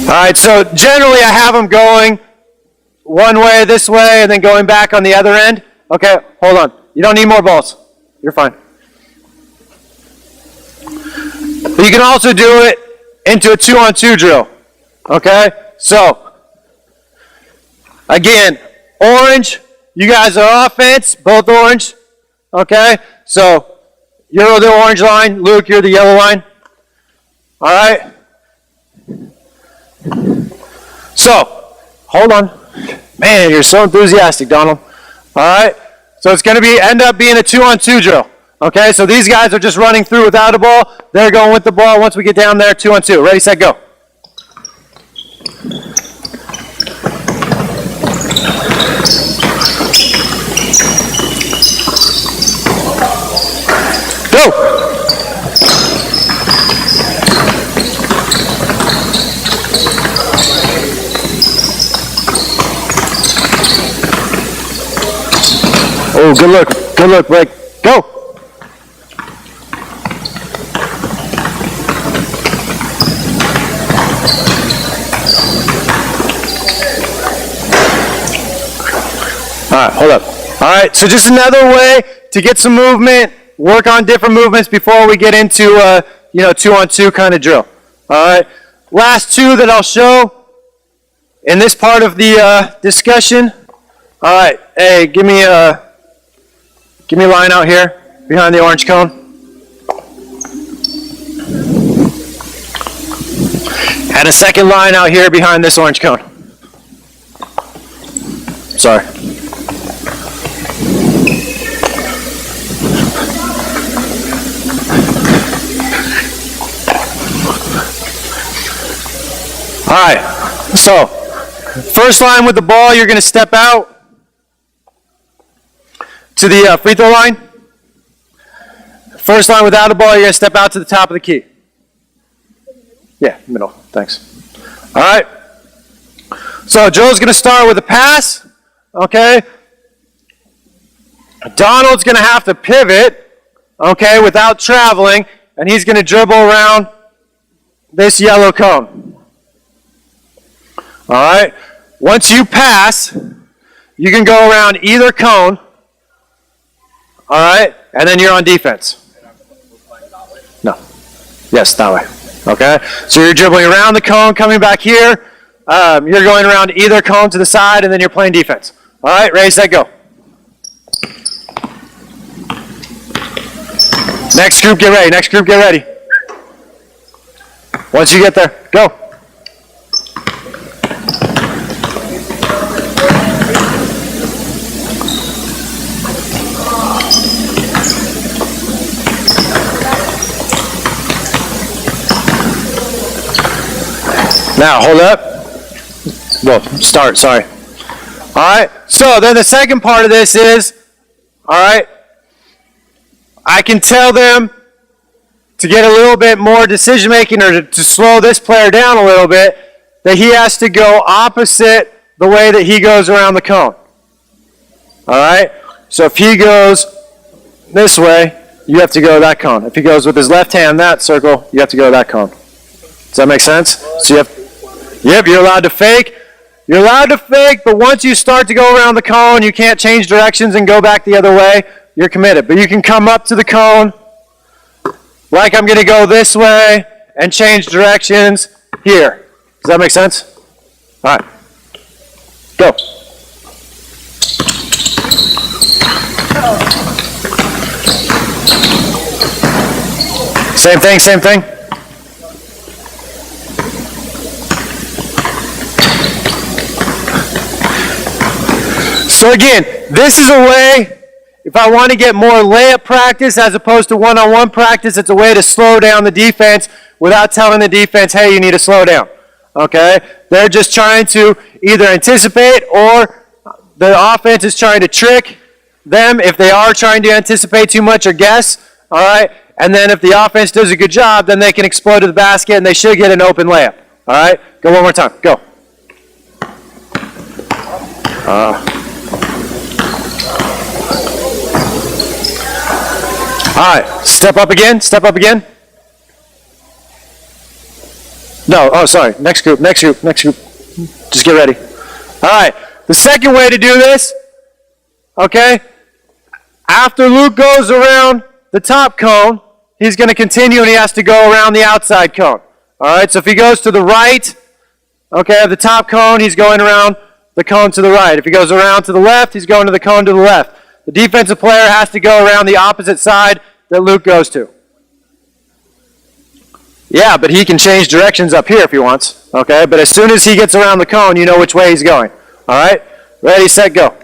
all right, so generally I have them going one way this way and then going back on the other end. Okay, hold on. You don't need more balls. You're fine. But you can also do it into a 2-on-2 drill. Okay, so again, orange, you guys are offense, both orange. Okay, so you're the orange line, Luke, you're the yellow line. All right. So, hold on. Man, you're so enthusiastic, Donald. All right, so it's going to end up being a 2-on-2 drill. Okay, so these guys are just running through without a ball. They're going with the ball. Once we get down there, 2-on-2. Ready, set, go. Go. Oh, good look, Blake. Go. All right, hold up. All right, so just another way to get some movement, work on different movements before we get into 2-on-2 kind of drill. All right, last two that I'll show in this part of the discussion. All right, hey, give me a line out here behind the orange cone. And a second line out here behind this orange cone. sorry. All right, so first line with the ball, you're going to step out to the free throw line. First line without a ball, you're going to step out to the top of the key. Yeah, middle, thanks. All right, so Joe's going to start with a pass, okay? Donald's going to have to pivot, okay, without traveling, and he's going to dribble around this yellow cone. All right, once you pass, you can go around either cone, all right, and then you're on defense. No, yes, that way, okay? So you're dribbling around the cone, coming back here, you're going around either cone to the side, and then you're playing defense. All right, ready, set, go. Next group, get ready, next group, get ready. Once you get there, go. Now, hold up. Well, start, sorry. All right, so then the second part of this is, all right, I can tell them to get a little bit more decision making or to slow this player down a little bit, that he has to go opposite the way that he goes around the cone. All right, so if he goes this way, you have to go that cone. If he goes with his left hand that circle, you have to go that cone. Does that make sense? So you have, yep, you're allowed to fake. You're allowed to fake, but once you start to go around the cone, you can't change directions and go back the other way. You're committed. But you can come up to the cone, like I'm going to go this way, and change directions here. Does that make sense? All right. Go. Same thing, same thing. So again, this is a way, if I want to get more layup practice as opposed to one-on-one practice, it's a way to slow down the defense without telling the defense, hey, you need to slow down. Okay? They're just trying to either anticipate or the offense is trying to trick them if they are trying to anticipate too much or guess. All right? And then if the offense does a good job, then they can explode to the basket and they should get an open layup. All right? Go one more time. Go. All right, step up again, step up again. No, oh, sorry, next group, next group, next group. Just get ready. All right, the second way to do this, okay, after Luke goes around the top cone, he's going to continue and he has to go around the outside cone. All right, so if he goes to the right, okay, of the top cone, he's going around the cone to the right. If he goes around to the left, he's going to the cone to the left. The defensive player has to go around the opposite side that Luke goes to. Yeah, but he can change directions up here if he wants. Okay, but as soon as he gets around the cone, you know which way he's going. All right, ready, set, go.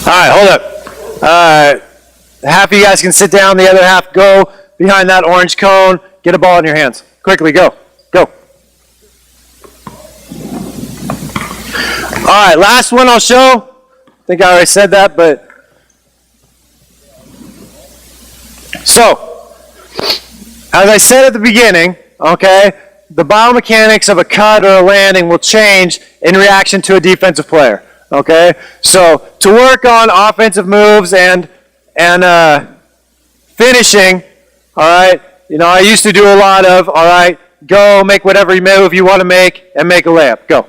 All right, hold up. Half of you guys can sit down. The other half go behind that orange cone. Get a ball in your hands. Quickly, go. Go. All right, last one I'll show. I think I already said that, but. So, as I said at the beginning, okay, the biomechanics of a cut or a landing will change in reaction to a defensive player. Okay, so to work on offensive moves and finishing, all right, you know, I used to do a lot of, all right, go make whatever move you want to make and make a layup. Go.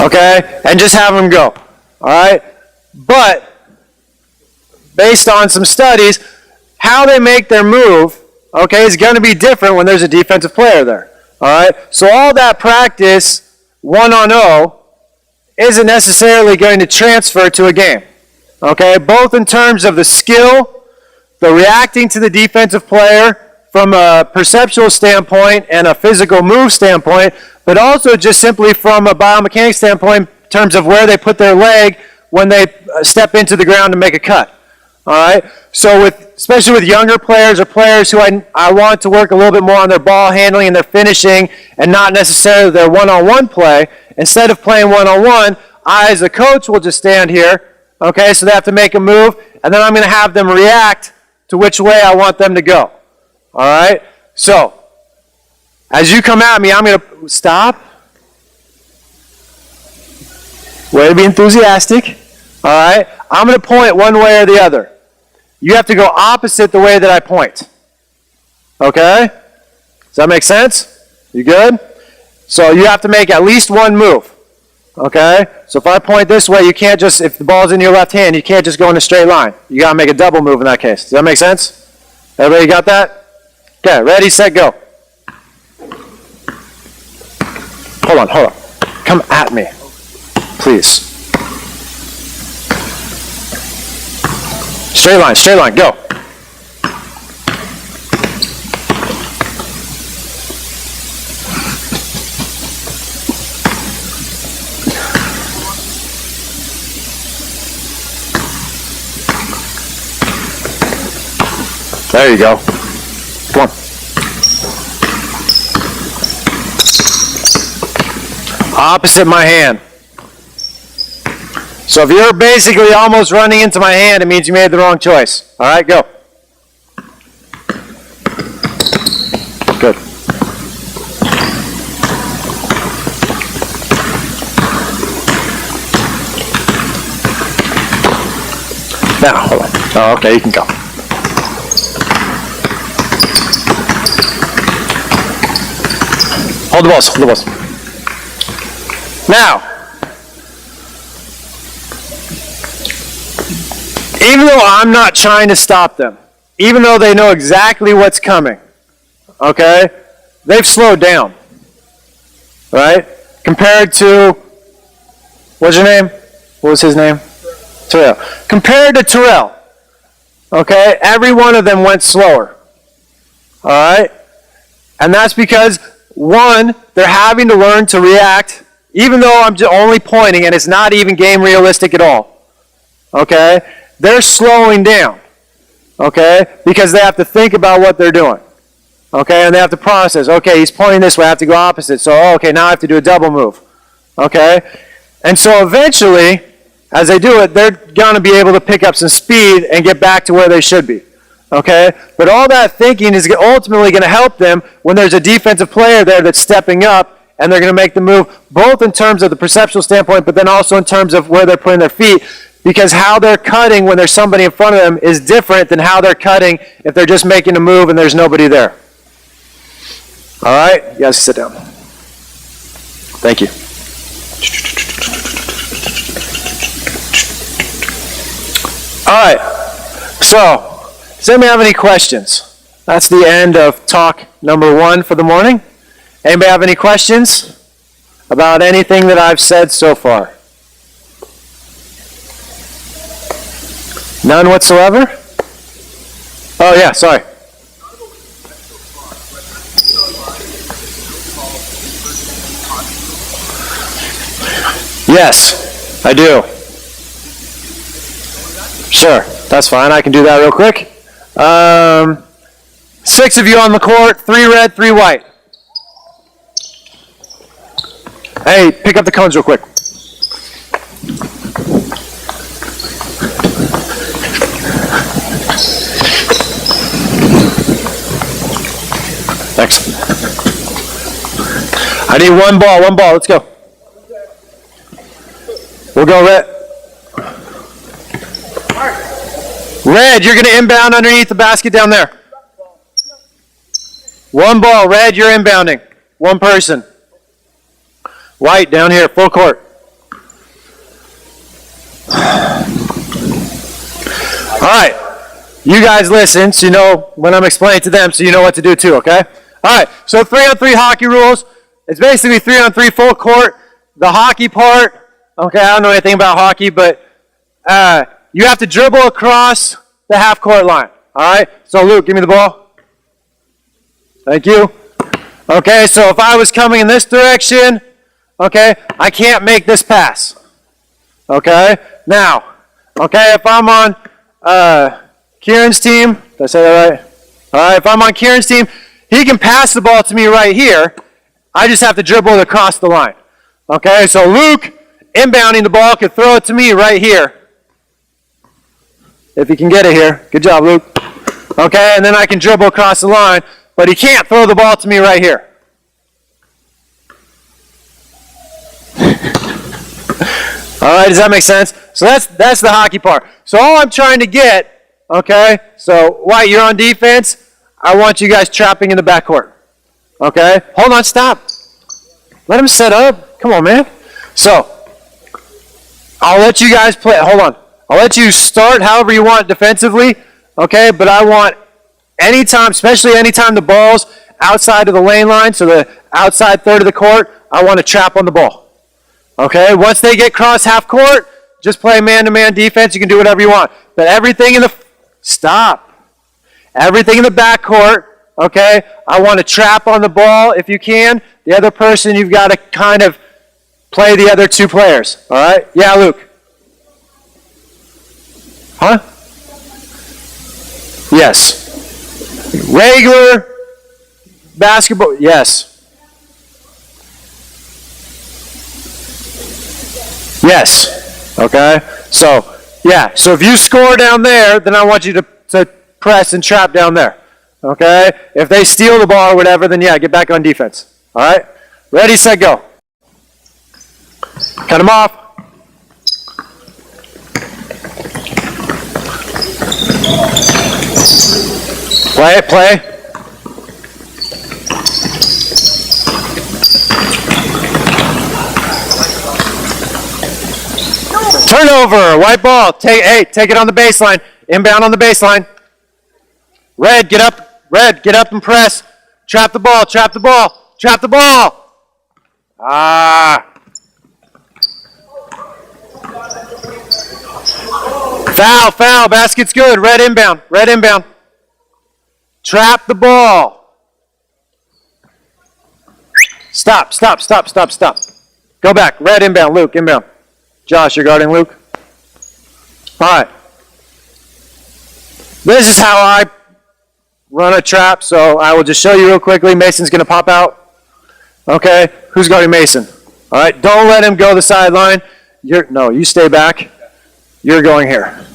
Okay, and just have them go. All right, but based on some studies, how they make their move, okay, is going to be different when there's a defensive player there. All right, so all that practice 1-on-0 isn't necessarily going to transfer to a game. Okay, both in terms of the skill, the reacting to the defensive player from a perceptual standpoint and a physical move standpoint, but also just simply from a biomechanics standpoint in terms of where they put their leg when they step into the ground to make a cut. All right, so especially with younger players or players who I want to work a little bit more on their ball handling and their finishing and not necessarily their one-on-one play, instead of playing one-on-one, I as a coach will just stand here, okay, so they have to make a move, and then I'm going to have them react to which way I want them to go. All right, so as you come at me, I'm going to stop. Way to be enthusiastic. All right, I'm going to point one way or the other. You have to go opposite the way that I point. Okay? Does that make sense? You good? So you have to make at least one move. Okay? So if I point this way, you can't just, if the ball's in your left hand, you can't just go in a straight line. You got to make a double move in that case. Does that make sense? Everybody got that? Okay, ready, set, go. Hold on. Come at me, please. Straight line, go. There you go. Come on. Opposite my hand. So if you're basically almost running into my hand, it means you made the wrong choice. All right, go. Good. Now, hold on. Oh, okay, you can go. Hold the balls. Now, even though I'm not trying to stop them, even though they know exactly what's coming, okay, they've slowed down, right? Compared to, what's your name? What was his name? Terrell. Compared to Terrell, okay, every one of them went slower, all right? And that's because, one, they're having to learn to react, even though I'm only pointing and it's not even game realistic at all, okay? They're slowing down, okay, because they have to think about what they're doing, okay, and they have to process, okay, he's pointing this way, I have to go opposite, so, okay, now I have to do a double move, okay, and so eventually, as they do it, they're going to be able to pick up some speed and get back to where they should be, okay, but all that thinking is ultimately going to help them when there's a defensive player there that's stepping up and they're going to make the move, both in terms of the perceptual standpoint, but then also in terms of where they're putting their feet, because how they're cutting when there's somebody in front of them is different than how they're cutting if they're just making a move and there's nobody there. All right, you guys sit down. Thank you. All right, so does anybody have any questions? That's the end of talk number 1 for the morning. Anybody have any questions about anything that I've said so far? None whatsoever? Oh yeah, sorry. Yes, I do. Sure, that's fine. I can do that real quick. 6 of you on the court, 3 red, 3 white. Hey, pick up the cones real quick. Next. I need one ball, let's go. We'll go red. Red, you're going to inbound underneath the basket down there. One ball, red, you're inbounding. One person. White, down here, full court. All right, you guys listen so you know when I'm explaining to them so you know what to do too, okay? All right, so 3-on-3 hockey rules. It's basically 3-on-3 full court. The hockey part, okay, I don't know anything about hockey, but you have to dribble across the half-court line, all right? So, Luke, give me the ball. Thank you. Okay, so if I was coming in this direction, okay, I can't make this pass, okay? Now, okay, if I'm on Kieran's team, did I say that right? All right, if I'm on Kieran's team, he can pass the ball to me right here. I just have to dribble it across the line. Okay, so Luke, inbounding the ball, could throw it to me right here. If he can get it here. Good job, Luke. Okay, and then I can dribble across the line, but he can't throw the ball to me right here. All right, does that make sense? So that's the hockey part. So all I'm trying to get, okay, so White, you're on defense. I want you guys trapping in the backcourt. Okay? Hold on, stop. Let him set up. Come on, man. So, I'll let you guys play. Hold on. I'll let you start however you want defensively. Okay? But I want anytime, especially anytime the ball's outside of the lane line, so the outside third of the court, I want to trap on the ball. Okay? Once they get cross half court, just play man-to-man defense. You can do whatever you want. But everything in the... Stop. Everything in the backcourt, okay, I want to trap on the ball if you can. The other person, you've got to kind of play the other two players, all right? Yeah, Luke. Huh? Yes. Regular basketball, yes. Yes, okay? So, yeah, so if you score down there, then I want you to press and trap down there. Okay? If they steal the ball or whatever, then yeah, get back on defense. All right? Ready, set, go. Cut them off. Play it, play. Turnover, white ball. Take it on the baseline. Inbound on the baseline. Red, get up. Red, get up and press. Trap the ball, trap the ball, trap the ball. Ah. Foul, foul, basket's good. Red inbound, red inbound. Trap the ball. Stop, stop, stop, stop, stop. Go back, red inbound, Luke, inbound. Josh, you're guarding Luke. All right. This is how I run a trap, so I will just show you real quickly. Mason's going to pop out. Okay, who's guarding Mason? All right, don't let him go the sideline. No, you stay back. You're going here.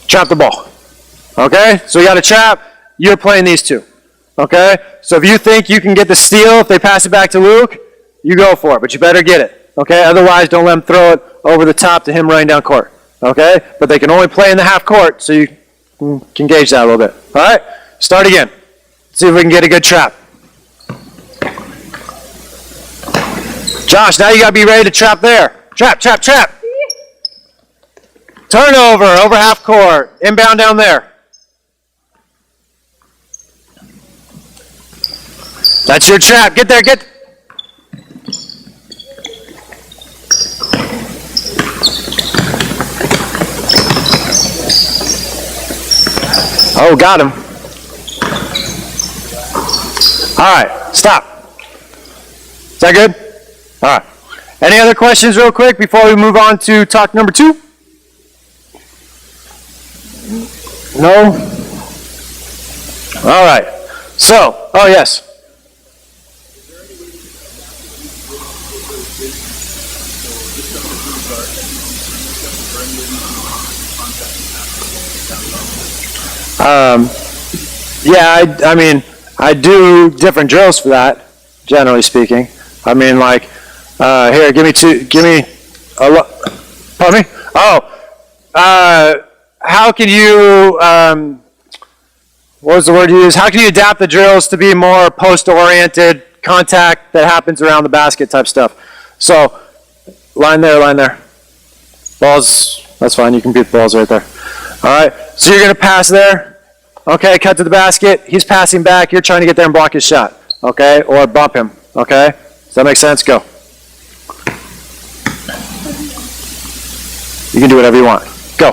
Trap the ball. Okay, so you got a trap. You're playing these two. Okay, so if you think you can get the steal, if they pass it back to Luke, you go for it, but you better get it. Okay, otherwise don't let him throw it over the top to him running down court. Okay, but they can only play in the half court, so you can gauge that a little bit. All right, start again. See if we can get a good trap. Josh, now you got to be ready to trap there. Trap, trap, trap. Turnover, over half court. Inbound down there. That's your trap. Get there, get. Oh, got him. All right, stop. Is that good? All right. Any other questions real quick before we move on to talk number 2? No? All right. So, oh yes. Yeah, I mean, I do different drills for that, generally speaking. I mean, like, here, give me pardon me? Oh, how can you, what was the word you used? How can you adapt the drills to be more post-oriented contact that happens around the basket type stuff? So, line there. Balls, that's fine, you can beat the balls right there. All right, so you're going to pass there. Okay, cut to the basket. He's passing back. You're trying to get there and block his shot. Okay, or bump him. Okay, does that make sense? Go. You can do whatever you want. Go.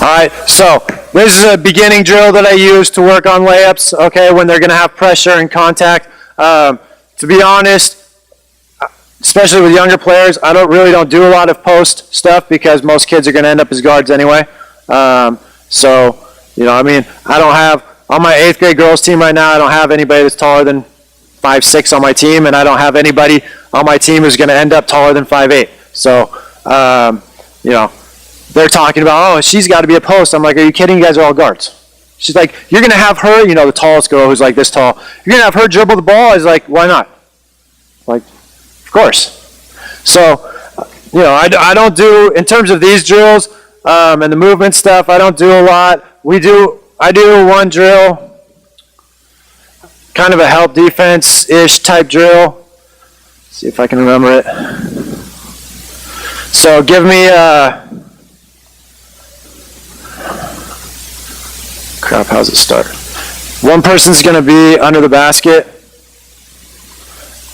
All right, so this is a beginning drill that I use to work on layups, okay, when they're going to have pressure and contact. To be honest, especially with younger players, I really don't do a lot of post stuff because most kids are going to end up as guards anyway. So, you know, I mean, I don't have, on my 8th grade girls team right now, I don't have anybody that's taller than 5'6" on my team, and I don't have anybody on my team who's going to end up taller than 5'8". So, you know, they're talking about, oh, she's got to be a post. I'm like, are you kidding? You guys are all guards. She's like, you're going to have her, you know, the tallest girl who's like this tall. You're going to have her dribble the ball? I was like, why not? Like, of course. So, you know, I don't do, in terms of these drills and the movement stuff, I don't do a lot. I do one drill, kind of a help defense-ish type drill. Let's see if I can remember it. So give me, crap, how's it start? One person's going to be under the basket.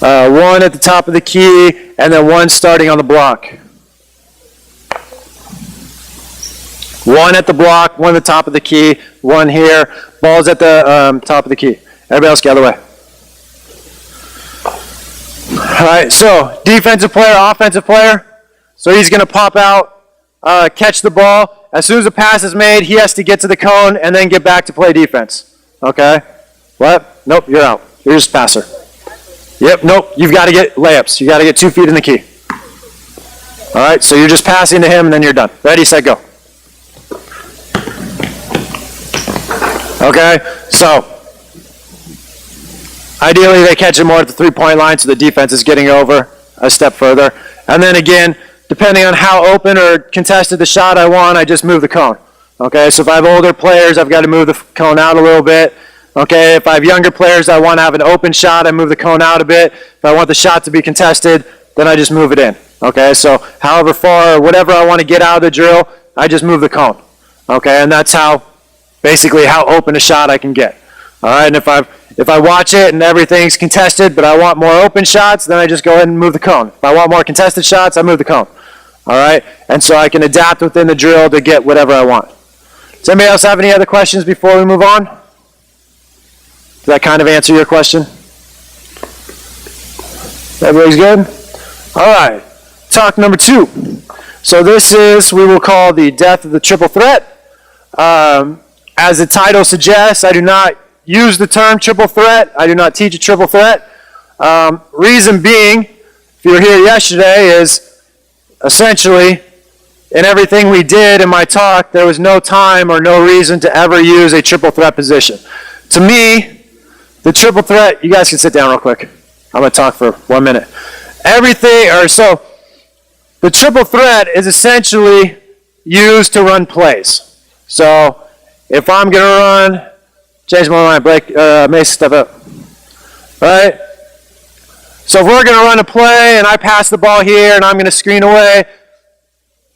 One at the top of the key, and then one starting on the block. One at the block, one at the top of the key, one here. Ball's at the top of the key. Everybody else get out of the way. All right, so defensive player, offensive player. So he's going to pop out, catch the ball. As soon as the pass is made, he has to get to the cone and then get back to play defense. Okay? What? Nope, you're out. You're just a passer. Yep, nope, you've got to get layups. You've got to get 2 feet in the key. All right, so you're just passing to him and then you're done. Ready, set, go. Okay, so ideally they catch it more at the 3-point line so the defense is getting over a step further. And then again, depending on how open or contested the shot I want, I just move the cone. Okay, so if I have older players, I've got to move the cone out a little bit. Okay, if I have younger players, I want to have an open shot, I move the cone out a bit. If I want the shot to be contested, then I just move it in. Okay, so however far or whatever I want to get out of the drill, I just move the cone. Okay, and that's basically how open a shot I can get. All right, and if I watch it and everything's contested, but I want more open shots, then I just go ahead and move the cone. If I want more contested shots, I move the cone. All right, and so I can adapt within the drill to get whatever I want. Does anybody else have any other questions before we move on? Does that kind of answer your question? Everybody's good? All right, talk number 2. So this is, we will call the death of the triple threat. As the title suggests, I do not use the term triple threat. I do not teach a triple threat. Reason being, if you were here yesterday, is essentially in everything we did in my talk, there was no time or no reason to ever use a triple threat position. To me, the triple threat, you guys can sit down real quick. I'm going to talk for 1 minute. The triple threat is essentially used to run plays. So if I'm going to run, change my mind, Mason, step up. Right? So if we're going to run a play and I pass the ball here and I'm going to screen away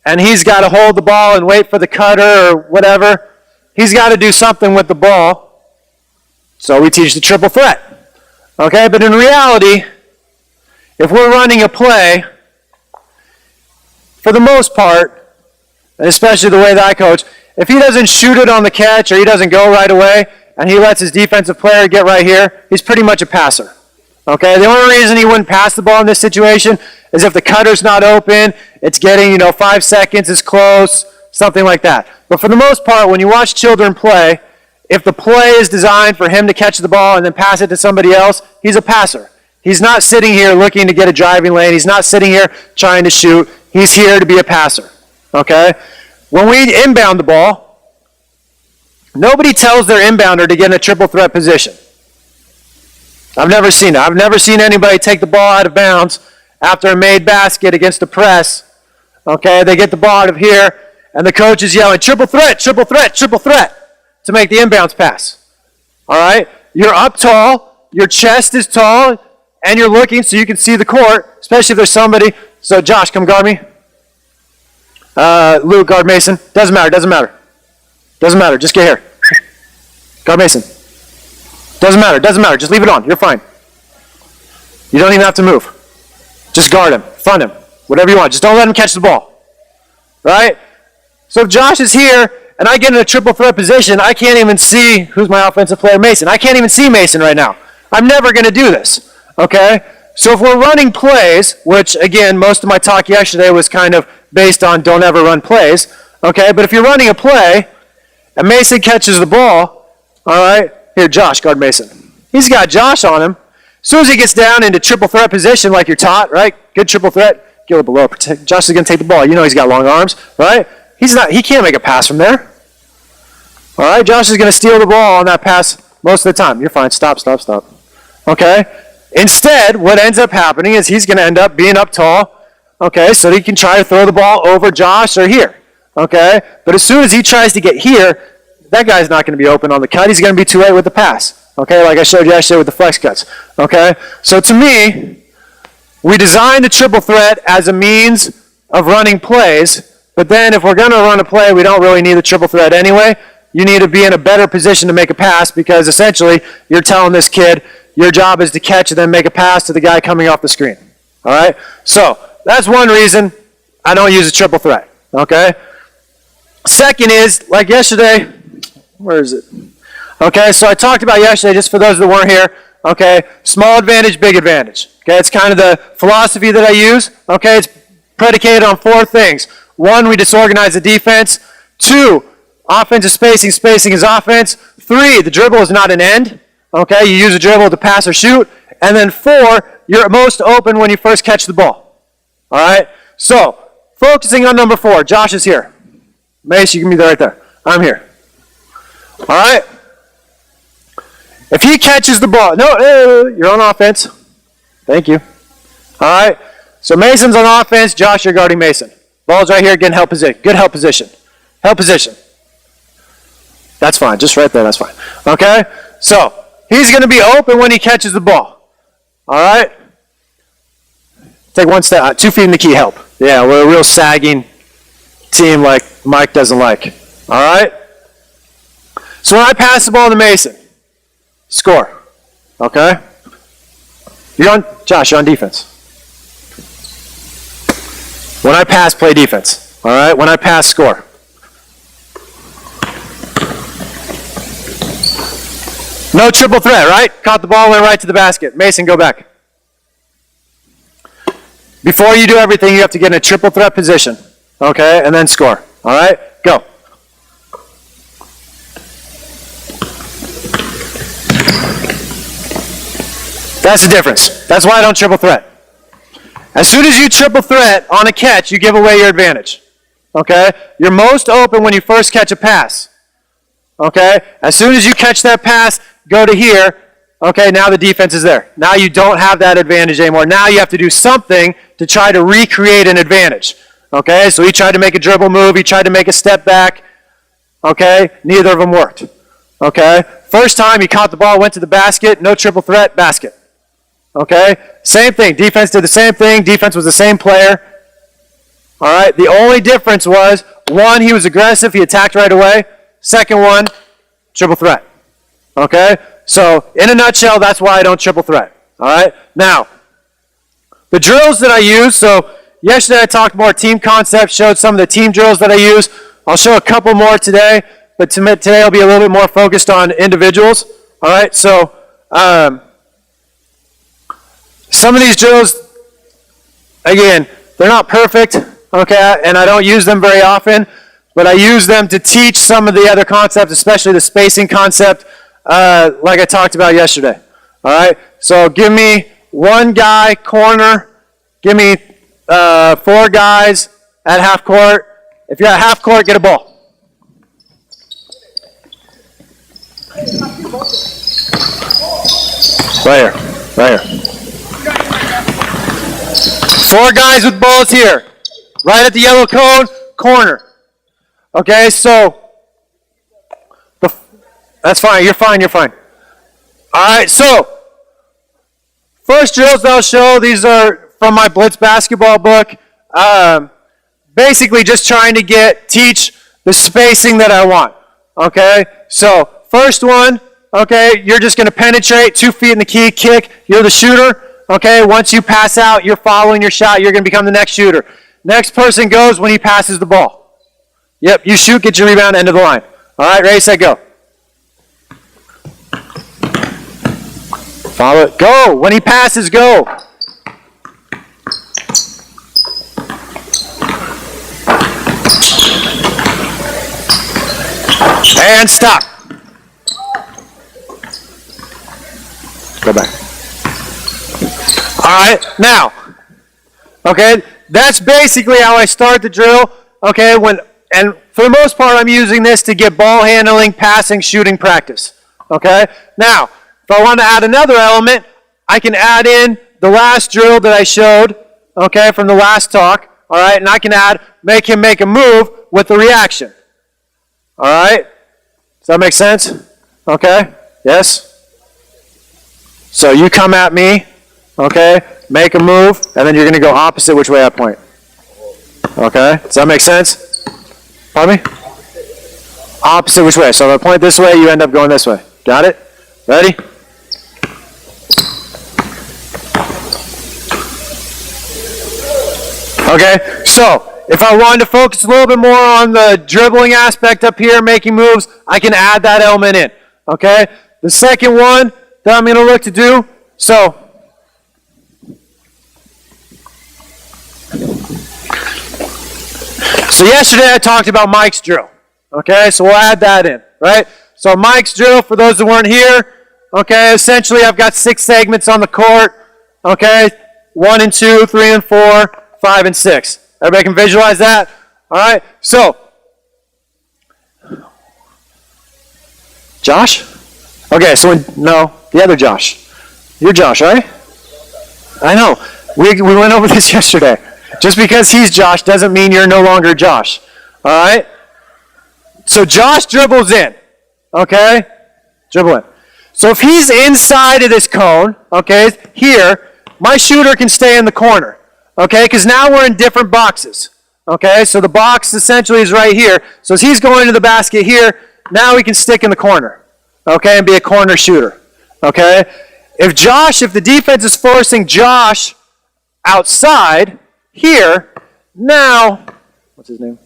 and he's got to hold the ball and wait for the cutter or whatever, he's got to do something with the ball. So we teach the triple threat. Okay, but in reality, if we're running a play, for the most part, and especially the way that I coach, if he doesn't shoot it on the catch or he doesn't go right away and he lets his defensive player get right here, he's pretty much a passer. Okay, the only reason he wouldn't pass the ball in this situation is if the cutter's not open, it's getting, 5 seconds is close, something like that. But for the most part, when you watch children play, if the play is designed for him to catch the ball and then pass it to somebody else, he's a passer. He's not sitting here looking to get a driving lane. He's not sitting here trying to shoot. He's here to be a passer. Okay? When we inbound the ball, Nobody tells their inbounder to get in a triple threat position. I've never seen it. I've never seen anybody take the ball out of bounds after a made basket against a press. Okay, they get the ball out of here, and the coach is yelling, triple threat, triple threat, triple threat, to make the inbounds pass. All right? You're up tall, your chest is tall, and you're looking so you can see the court, especially if there's somebody. So Josh, come guard me. Luke, guard Mason. Doesn't matter, doesn't matter. Doesn't matter, just get here. Guard Mason. Doesn't matter, doesn't matter, just leave it on, you're fine. You don't even have to move. Just guard him, front him, whatever you want. Just don't let him catch the ball. Right? So if Josh is here, and I get in a triple threat position, I can't even see who's my offensive player, Mason. I can't even see Mason right now. I'm never going to do this. Okay? So if we're running plays, which again, most of my talk yesterday was kind of based on don't ever run plays. Okay? But if you're running a play, and Mason catches the ball, all right, here, Josh, guard Mason. He's got Josh on him. As soon as he gets down into triple threat position like you're taught, right? Good triple threat, get a little below. Josh is going to take the ball. You know he's got long arms, right? He can't make a pass from there. All right, Josh is going to steal the ball on that pass most of the time. You're fine. Stop, stop, stop. Okay? Instead, what ends up happening is he's going to end up being up tall, okay, so he can try to throw the ball over Josh or here, okay? But as soon as he tries to get here, that guy's not going to be open on the cut. He's going to be too late with the pass, okay, like I showed you yesterday with the flex cuts, okay? So to me, we designed the triple threat as a means of running plays, but then if we're going to run a play, we don't really need the triple threat anyway. You need to be in a better position to make a pass because essentially you're telling this kid your job is to catch and then make a pass to the guy coming off the screen, all right? So that's one reason I don't use a triple threat, okay? Second is, like yesterday, where is it? Okay, so I talked about yesterday, just for those that weren't here, okay, small advantage, big advantage. Okay, it's kind of the philosophy that I use. Okay, it's predicated on 4 things. 1, we disorganize the defense. 2, offense is spacing, spacing is offense. 3, the dribble is not an end. Okay, you use a dribble to pass or shoot. And then 4, you're most open when you first catch the ball. All right, so focusing on number 4, Josh is here. Mace, you can be there right there. I'm here. All right. If he catches the ball, no, you're on offense. Thank you. All right. So Mason's on offense. Josh, you're guarding Mason. Ball's right here. Getting help position. Good help position. Help position. That's fine. Just right there. That's fine. Okay. So he's going to be open when he catches the ball. All right. Take 1 step. 2 feet in the key. Help. Yeah, we're a real sagging team like Mike doesn't like. All right. So when I pass the ball to Mason, score. Okay? Josh, you're on defense. When I pass, play defense. All right? When I pass, score. No triple threat, right? Caught the ball, went right to the basket. Mason, go back. Before you do everything, you have to get in a triple threat position. Okay? And then score. All right? Go. That's the difference. That's why I don't triple threat. As soon as you triple threat on a catch, you give away your advantage. Okay? You're most open when you first catch a pass. Okay? As soon as you catch that pass, go to here. Okay, now the defense is there. Now you don't have that advantage anymore. Now you have to do something to try to recreate an advantage. Okay? So he tried to make a dribble move. He tried to make a step back. Okay? Neither of them worked. Okay? First time he caught the ball, went to the basket. No triple threat, basket. Okay? Same thing. Defense did the same thing. Defense was the same player. All right? The only difference was, 1, he was aggressive. He attacked right away. Second one, triple threat. Okay? So, in a nutshell, that's why I don't triple threat. All right? Now, the drills that I use, so yesterday I talked more team concepts, showed some of the team drills that I use. I'll show a couple more today, but today I'll be a little bit more focused on individuals. All right? So, some of these drills, again, they're not perfect, okay, and I don't use them very often, but I use them to teach some of the other concepts, especially the spacing concept, like I talked about yesterday. All right, so give me 1 guy, corner, give me 4 guys at half court. If you're at half court, get a ball. Right here. Right here. 4 guys with balls here. Right at the yellow cone, corner. Okay, so that's fine. You're fine. You're fine. All right, so first drills that I'll show, these are from my Blitz basketball book. Basically just trying to teach the spacing that I want. Okay, so first one, okay, you're just going to penetrate, 2 feet in the key, kick, you're the shooter. Okay, once you pass out, you're following your shot, you're going to become the next shooter. Next person goes when he passes the ball. Yep, you shoot, get your rebound, end of the line. All right, ready, set, go. Follow it, go. When he passes, go. And stop. Go back. All right, now, okay, that's basically how I start the drill, okay, and for the most part, I'm using this to get ball handling, passing, shooting practice, okay? Now, if I want to add another element, I can add in the last drill that I showed, okay, from the last talk, all right, and I can make him make a move with the reaction, all right? Does that make sense? Okay, yes? So you come at me, okay, make a move, and then you're going to go opposite which way I point. Okay, does that make sense? Pardon me? Opposite which way. So if I point this way, you end up going this way. Got it? Ready? Okay, so if I wanted to focus a little bit more on the dribbling aspect up here, making moves, I can add that element in. Okay, the second one that I'm going to look to do, so yesterday I talked about Mike's drill. Okay, so we'll add that in, right? So Mike's drill, for those that weren't here, okay, essentially I've got 6 segments on the court, okay, 1 and 2, 3 and 4, 5 and 6. Everybody can visualize that? All right, so, Josh? Okay, so no, the other Josh. You're Josh, right? I know. We went over this yesterday. Just because he's Josh doesn't mean you're no longer Josh. All right? So Josh dribbles in. Okay? Dribble in. So if he's inside of this cone, okay, here, my shooter can stay in the corner. Okay? Because now we're in different boxes. Okay? So the box essentially is right here. So as he's going to the basket here, now he can stick in the corner. Okay? And be a corner shooter. Okay? If the defense is forcing Josh outside here, now, what's his name?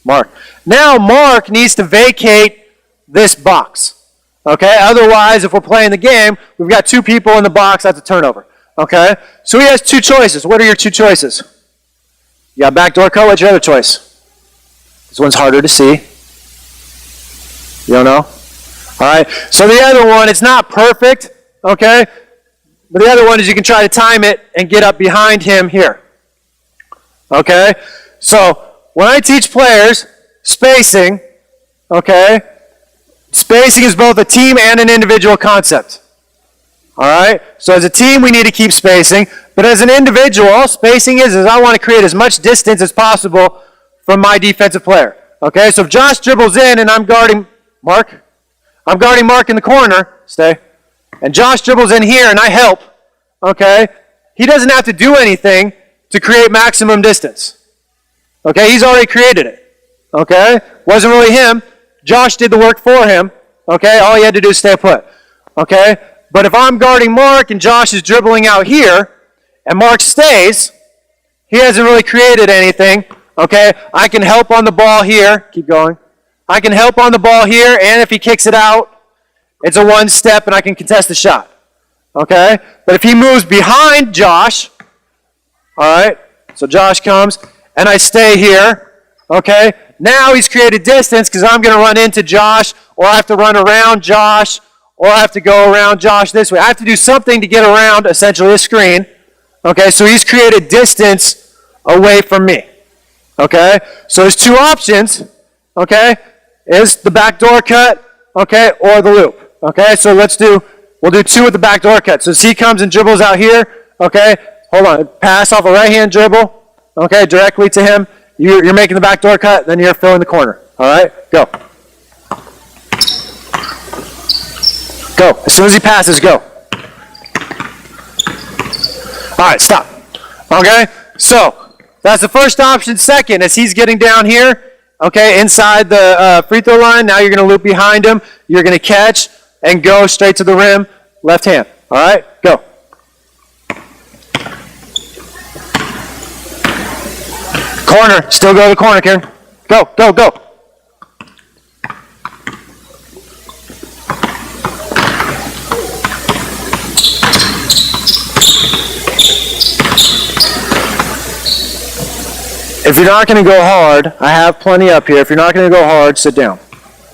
Mark. Now Mark needs to vacate this box. Okay? Otherwise, if we're playing the game, we've got 2 people in the box, that's a turnover. Okay? So he has 2 choices. What are your 2 choices? You got backdoor cut, what's your other choice? This one's harder to see. You don't know? Alright, so the other one, it's not perfect, okay? But the other one is you can try to time it and get up behind him here. Okay? So, when I teach players spacing, okay, spacing is both a team and an individual concept. Alright? So as a team, we need to keep spacing. But as an individual, spacing is I want to create as much distance as possible from my defensive player. Okay? So if Josh dribbles in and I'm guarding Mark in the corner, stay. And Josh dribbles in here and I help, okay? He doesn't have to do anything to create maximum distance. Okay? He's already created it. Okay? Wasn't really him. Josh did the work for him. Okay? All he had to do is stay put. Okay? But if I'm guarding Mark and Josh is dribbling out here, and Mark stays, he hasn't really created anything. Okay? I can help on the ball here. Keep going. I can help on the ball here, and if he kicks it out, it's a 1 step and I can contest the shot. Okay? But if he moves behind Josh, alright, so Josh comes, and I stay here, okay? Now he's created distance because I'm going to run into Josh, or I have to run around Josh, or I have to go around Josh this way. I have to do something to get around, essentially, a screen. Okay, so he's created distance away from me. Okay? So there's 2 options, okay? Is the backdoor cut okay, or the loop. Okay, so we'll do 2 with the backdoor cut. So as he comes and dribbles out here, okay, hold on, pass off a right-hand dribble, okay, directly to him. You're making the backdoor cut, then you're filling the corner. All right, go. Go. As soon as he passes, go. All right, stop. Okay, so that's the first option. Second, as he's getting down here, okay, inside the free throw line, now you're going to loop behind him. You're going to catch and go straight to the rim, left hand. All right, go. Corner, still go to the corner, Karen. Go, go, go. If you're not going to go hard, I have plenty up here. If you're not going to go hard, sit down.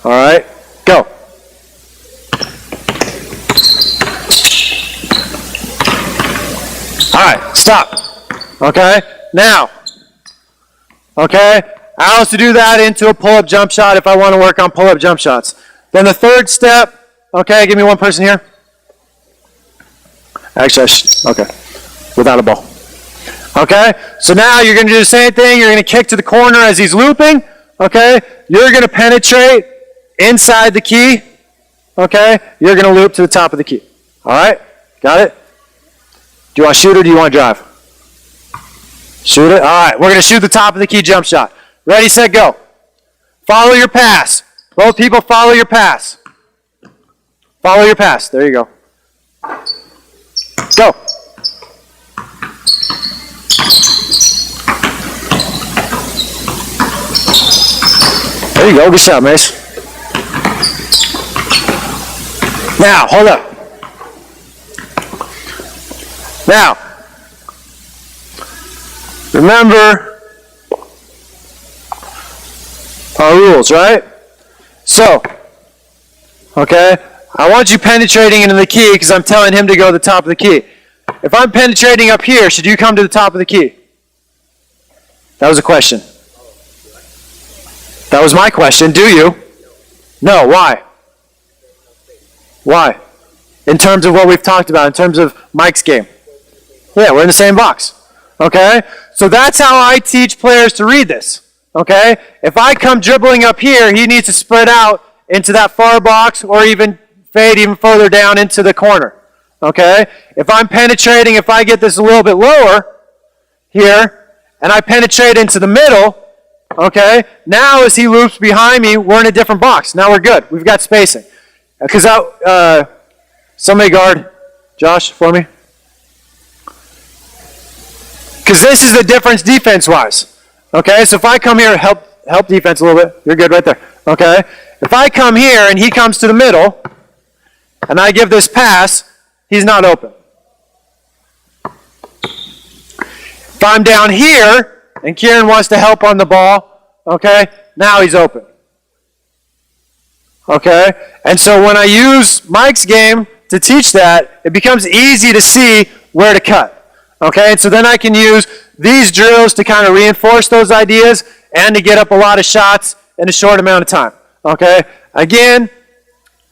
All right? Go. All right, stop. Okay? Now, okay, I also do that into a pull-up jump shot if I want to work on pull-up jump shots. Then the third step, okay, give me one person here. Actually, okay, without a ball. Okay, so now you're going to do the same thing. You're going to kick to the corner as he's looping. Okay, you're going to penetrate inside the key. Okay, you're going to loop to the top of the key. All right, got it? Do you want to shoot or do you want to drive? Shoot it. All right, we're going to shoot the top of the key jump shot. Ready, set, go. Follow your pass. Both people follow your pass. Follow your pass. There you go. Go. There you go. Good shot, Mace. Now, hold up. Now, remember our rules, right? So, okay, I want you penetrating into the key because I'm telling him to go to the top of the key. If I'm penetrating up here, should you come to the top of the key? That was a question. That was my question. Do you? No. Why? Why? In terms of what we've talked about, in terms of Mike's game. Yeah, we're in the same box. Okay? So that's how I teach players to read this. Okay? If I come dribbling up here, he needs to spread out into that far box or even fade even further down into the corner. Okay? If I'm penetrating, if I get this a little bit lower here, and I penetrate into the middle, okay, now as he loops behind me, we're in a different box. Now we're good. We've got spacing. Because somebody guard Josh for me. Because this is the difference defense-wise. Okay, so if I come here, help defense a little bit. You're good right there. Okay, if I come here and he comes to the middle, and I give this pass, he's not open. If I'm down here, and Kieran wants to help on the ball, okay, now he's open. Okay, and so when I use Mike's game to teach that, it becomes easy to see where to cut. Okay, and so then I can use these drills to kind of reinforce those ideas and to get up a lot of shots in a short amount of time. Okay, again,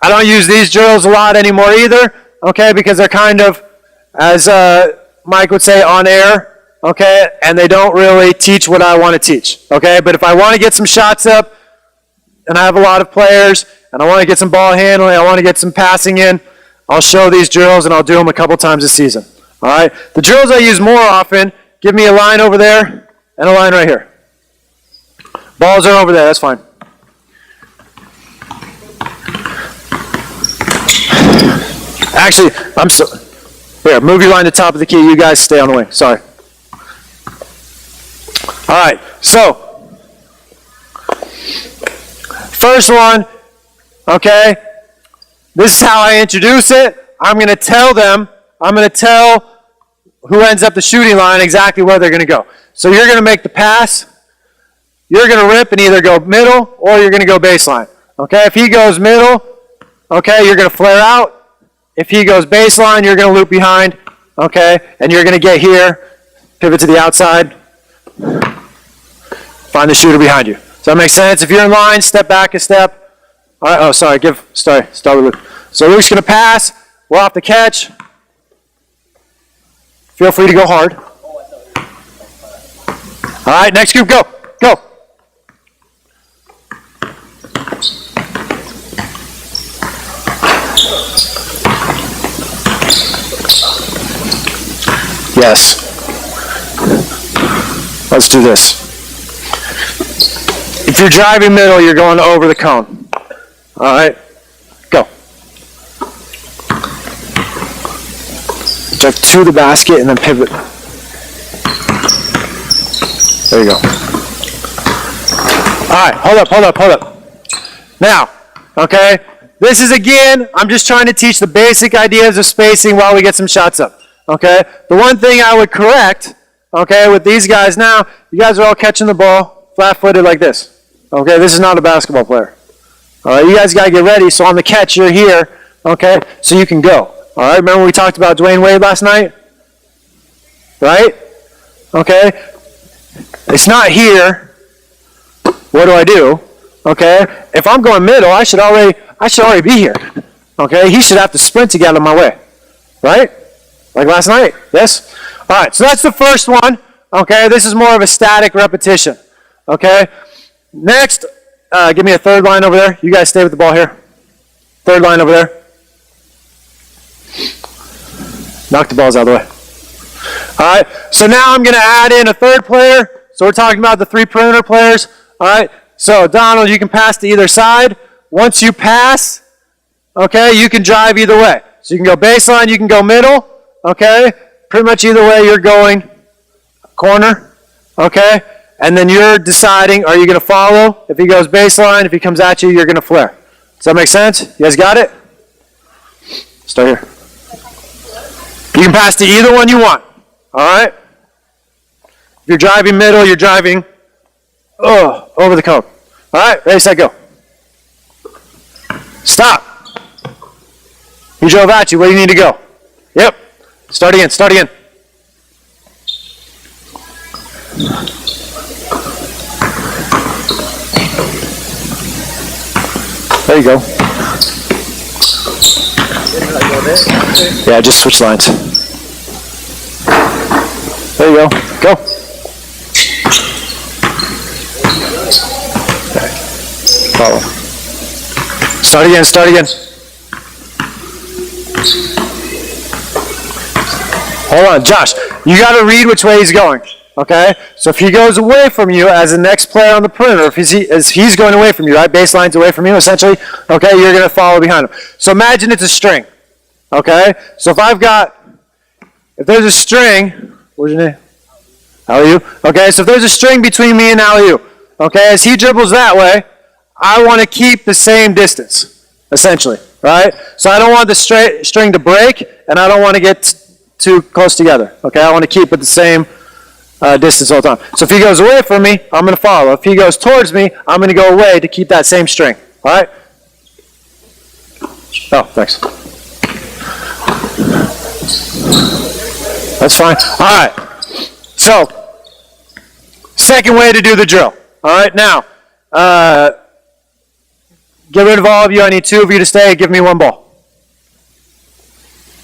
I don't use these drills a lot anymore either, okay, because they're kind of, as Mike would say, on air, okay, and they don't really teach what I want to teach, okay, but if I want to get some shots up, and I have a lot of players, and I want to get some ball handling, I want to get some passing in, I'll show these drills, and I'll do them a couple times a season. All right, the drills I use more often, give me a line over there and a line right here. Balls are over there, that's fine. Actually, here, move your line to the top of the key. You guys stay on the wing, sorry. All right, so, first one, okay, this is how I introduce it. I'm going to tell who ends up the shooting line exactly where they're going to go. So you're going to make the pass, you're going to rip and either go middle or you're going to go baseline. Okay, if he goes middle, okay, you're going to flare out. If he goes baseline, you're going to loop behind, okay, and you're going to get here, pivot to the outside, find the shooter behind you. Does that make sense? If you're in line, step back a step. All right, oh, sorry, start with Luke. So Luke's going to pass. We're off the catch. Feel free to go hard. All right, next group, go. Go. Yes. Let's do this. If you're driving middle, you're going over the cone. All right, go. Drive to the basket and then pivot. There you go. All right, hold up. Now, okay, this is again, I'm just trying to teach the basic ideas of spacing while we get some shots up. Okay, the one thing I would correct, okay, with these guys now, you guys are all catching the ball flat-footed like this. Okay, this is not a basketball player. All right, you guys got to get ready. So on the catch, you're here, okay, so you can go. All right, remember we talked about Dwayne Wade last night? Right? Okay, it's not here. What do I do? Okay, if I'm going middle, I should already be here. Okay, he should have to sprint to get out of my way. Right? Like last night, yes? All right, so that's the first one. Okay, this is more of a static repetition. Okay, next, give me a third line over there. You guys stay with the ball here. Third line over there. Knock the balls out of the way. All right, so now I'm going to add in a third player. So we're talking about the 3 perimeter players. All right, so Donald, you can pass to either side. Once you pass, okay, you can drive either way. So you can go baseline, you can go middle. Okay, pretty much either way you're going corner. Okay, and then you're deciding, are you going to follow? If he goes baseline, if he comes at you, you're going to flare. Does that make sense? You guys got it? Start here. You can pass to either one you want. All right? If you're driving middle, you're driving over the cone. All right, ready, set, go. Stop. He drove at you. Where do you need to go? Yep. Start again. There you go. Yeah, just switch lines. There you go. Go. Okay. Follow. Start again. Hold on, Josh. You got to read which way he's going. Okay? So if he goes away from you as the next player on the perimeter, if he's going away from you, right? Baseline's away from you, essentially. Okay? You're going to follow behind him. So imagine it's a string. Okay? So if there's a string, what's your name? Alley-oop. Okay? So if there's a string between me and Alley-oop, okay? As he dribbles that way, I want to keep the same distance, essentially. Right? So I don't want the string to break, and I don't want to get too close together. Okay? I want to keep it the same distance all the time. So if he goes away from me, I'm going to follow. If he goes towards me, I'm going to go away to keep that same string. All right? Oh, thanks. That's fine. All right. So, second way to do the drill. All right, now, get rid of all of you. I need 2 of you to stay. Give me 1 ball.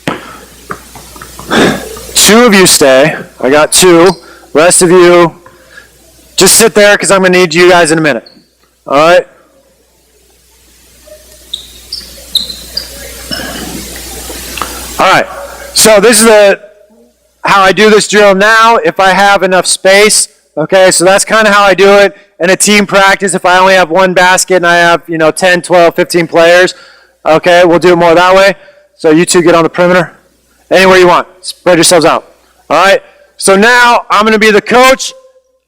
2 of you stay. I got 2. Rest of you, just sit there because I'm going to need you guys in a minute. All right? All right. So this is how I do this drill now if I have enough space. Okay, so that's kind of how I do it in a team practice. If I only have 1 basket and I have, 10, 12, 15 players, okay, we'll do it more that way. So you 2 get on the perimeter. Anywhere you want. Spread yourselves out. All right? So now I'm going to be the coach,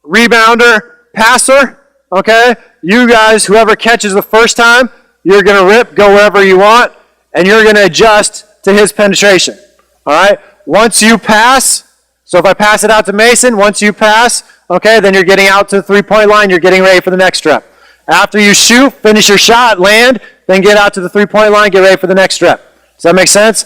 rebounder, passer, okay? You guys, whoever catches the first time, you're going to rip, go wherever you want, and you're going to adjust to his penetration, all right? Once you pass, so if I pass it out to Mason, once you pass, okay, then you're getting out to the 3-point line, you're getting ready for the next rep. After you shoot, finish your shot, land, then get out to the 3-point line, get ready for the next rep. Does that make sense?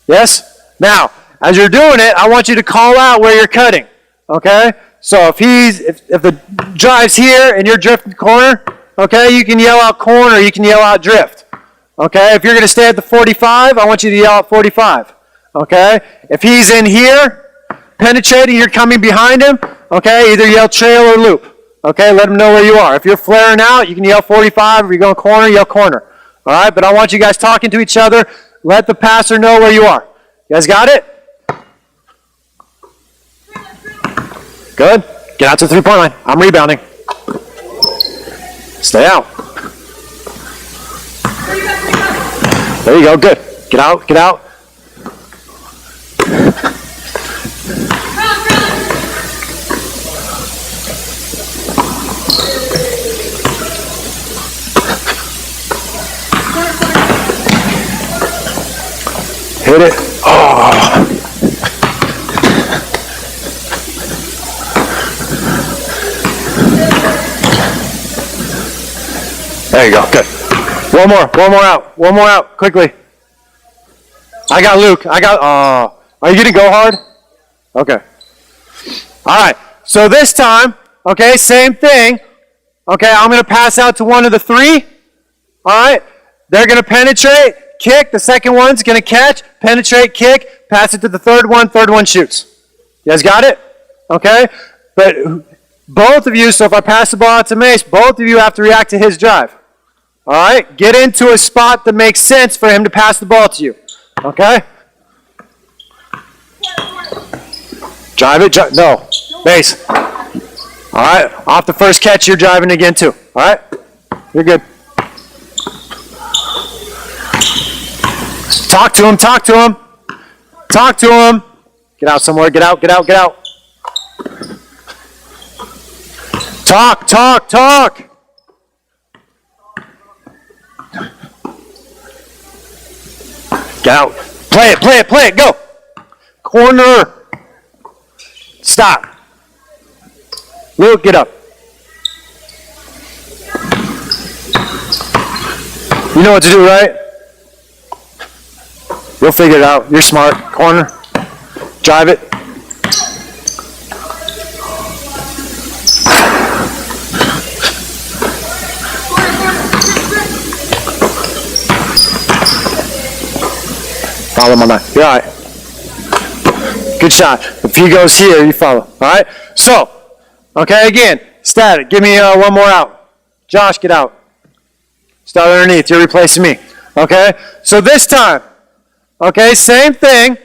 Yes? Now, as you're doing it, I want you to call out where you're cutting, okay? So if the drive's here and you're drifting the corner, okay, you can yell out corner, you can yell out drift. Okay, if you're going to stay at the 45, I want you to yell out 45. Okay, if he's in here, penetrating, you're coming behind him, okay, either yell trail or loop. Okay, let him know where you are. If you're flaring out, you can yell 45. If you're going corner, yell corner. All right, but I want you guys talking to each other. Let the passer know where you are. You guys got it? Good. Get out to the 3-point line. I'm rebounding. Stay out. There you go. Good. Get out. Get out. Hit it. Oh. There you go. Good. One more out, quickly. I got Luke. Are you going to go hard? Okay. All right. So this time, okay, same thing. Okay, I'm going to pass out to one of the 3. All right. They're going to penetrate, kick. The second one's going to catch, penetrate, kick, pass it to the third one shoots. You guys got it? Okay. But both of you, so if I pass the ball out to Mace, both of you have to react to his drive. All right? Get into a spot that makes sense for him to pass the ball to you. Okay? Drive it. No. Base. All right? Off the first catch, you're driving again too. All right? You're good. Talk to him. Talk to him. Talk to him. Get out somewhere. Get out. Get out. Get out. Talk. Talk. Talk. Get out. Play it, play it, play it. Go. Corner. Stop. Luke, get up. You know what to do, right? You'll figure it out. You're smart. Corner. Drive it. Follow him on that. You're all right. Good shot. If he goes here, you follow. All right? So, okay, again, static. Give me one more out. Josh, get out. Start underneath. You're replacing me. Okay? So this time, okay, same thing.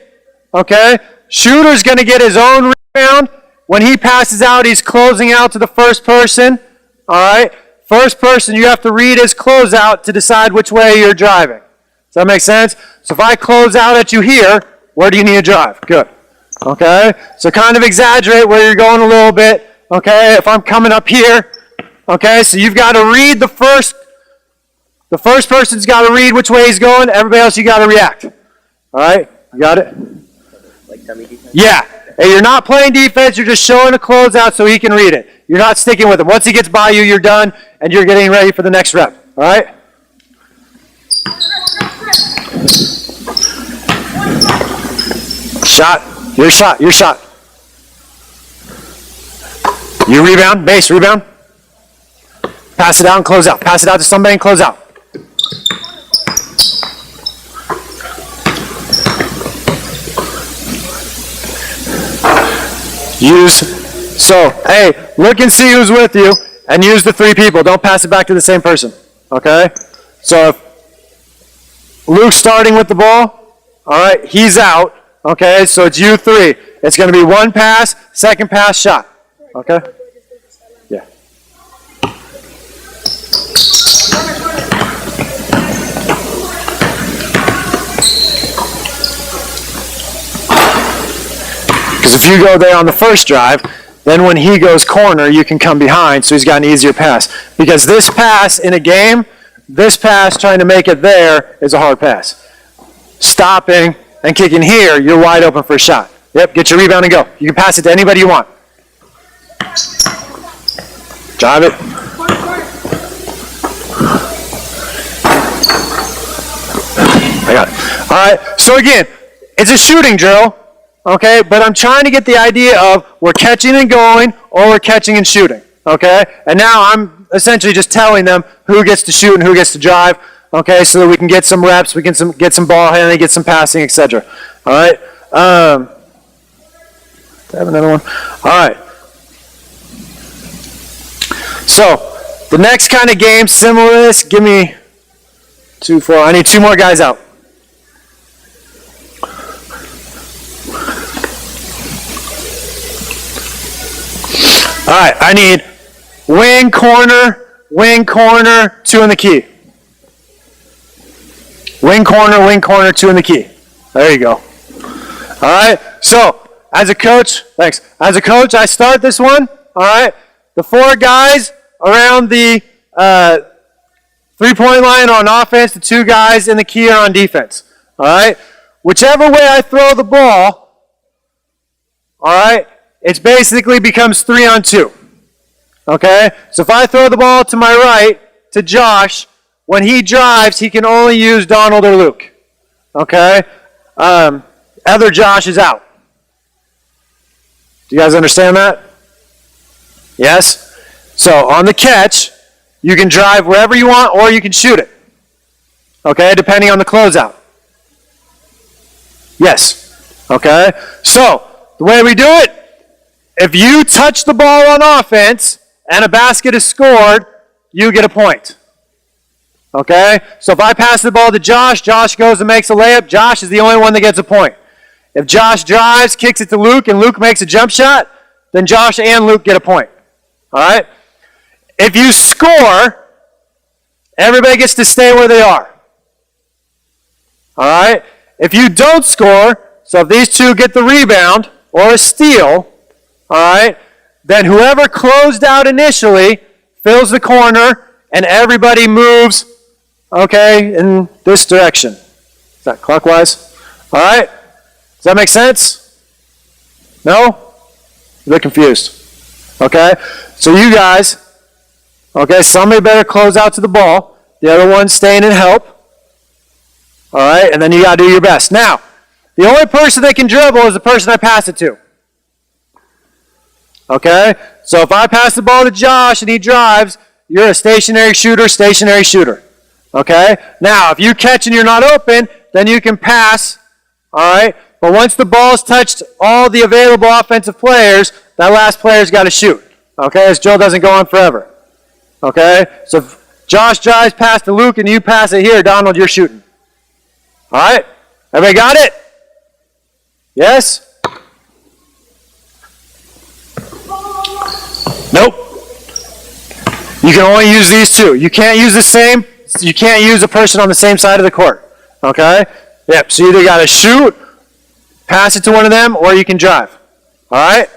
Okay? Shooter's going to get his own rebound. When he passes out, he's closing out to the first person. All right? First person, you have to read his closeout to decide which way you're driving. Does that make sense? So if I close out at you here, where do you need to drive? Good. Okay? So kind of exaggerate where you're going a little bit. Okay? If I'm coming up here, okay? So you've got to read the first person's got to read which way he's going. Everybody else, you got to react. All right? You got it? Like dummy defense? Yeah. Hey, you're not playing defense. You're just showing a closeout so he can read it. You're not sticking with him. Once he gets by you, you're done, and you're getting ready for the next rep. All right? Shot. Your shot. Your shot. You rebound. Base. Rebound. Pass it out and close out. Pass it out to somebody and close out. So, hey, look and see who's with you and use the 3 people. Don't pass it back to the same person. Okay? So if Luke's starting with the ball, all right, he's out. Okay, so it's you 3. It's going to be 1 pass, 2nd pass, shot. Okay? Yeah. Because if you go there on the first drive, then when he goes corner, you can come behind, so he's got an easier pass. Because this pass in a game, this pass trying to make it there is a hard pass. Stopping and kicking here, you're wide open for a shot. Yep, get your rebound and go. You can pass it to anybody you want. Drive it. I got it. All right, so again, it's a shooting drill. Okay, but I'm trying to get the idea of we're catching and going or we're catching and shooting. Okay, and now I'm essentially just telling them who gets to shoot and who gets to drive, okay, so that we can get some reps, we can get some ball handling, get some passing, etc. All right. Do I have another one? All right. So the next kind of game similar to this, give me 2, 4. I need 2 more guys out. All right, I need wing, corner, 2 in the key. Wing, corner, 2 in the key. There you go. All right, so as a coach, thanks. As a coach, I start this one, all right? The 4 guys around the 3-point line are on offense, the 2 guys in the key are on defense, all right? Whichever way I throw the ball, all right, it basically becomes 3-on-2, okay? So if I throw the ball to my right, to Josh, when he drives, he can only use Donald or Luke, okay? Other Josh is out. Do you guys understand that? Yes? So on the catch, you can drive wherever you want or you can shoot it, okay, depending on the closeout. Yes, okay? So the way we do it, if you touch the ball on offense and a basket is scored, you get a point. Okay? So if I pass the ball to Josh, Josh goes and makes a layup, Josh is the only one that gets a point. If Josh drives, kicks it to Luke, and Luke makes a jump shot, then Josh and Luke get a point. All right? If you score, everybody gets to stay where they are. All right? If you don't score, so if these 2 get the rebound or a steal, all right, then whoever closed out initially fills the corner and everybody moves, okay, in this direction. Is that clockwise? All right? Does that make sense? No? You're a bit confused. Okay? So you guys, okay, somebody better close out to the ball. The other one staying and help. All right? And then you got to do your best. Now, the only person that can dribble is the person I pass it to. Okay? So if I pass the ball to Josh and he drives, you're a stationary shooter. Okay? Now, if you catch and you're not open, then you can pass. All right? But once the ball's touched all the available offensive players, that last player's got to shoot. Okay? As Joe doesn't go on forever. Okay? So if Josh drives past to Luke and you pass it here, Donald, you're shooting. All right? Everybody got it? Yes? Nope. You can only use these 2. You can't use the same, you can't use a person on the same side of the court. Okay? Yep, so you either got to shoot, pass it to one of them, or you can drive. All right?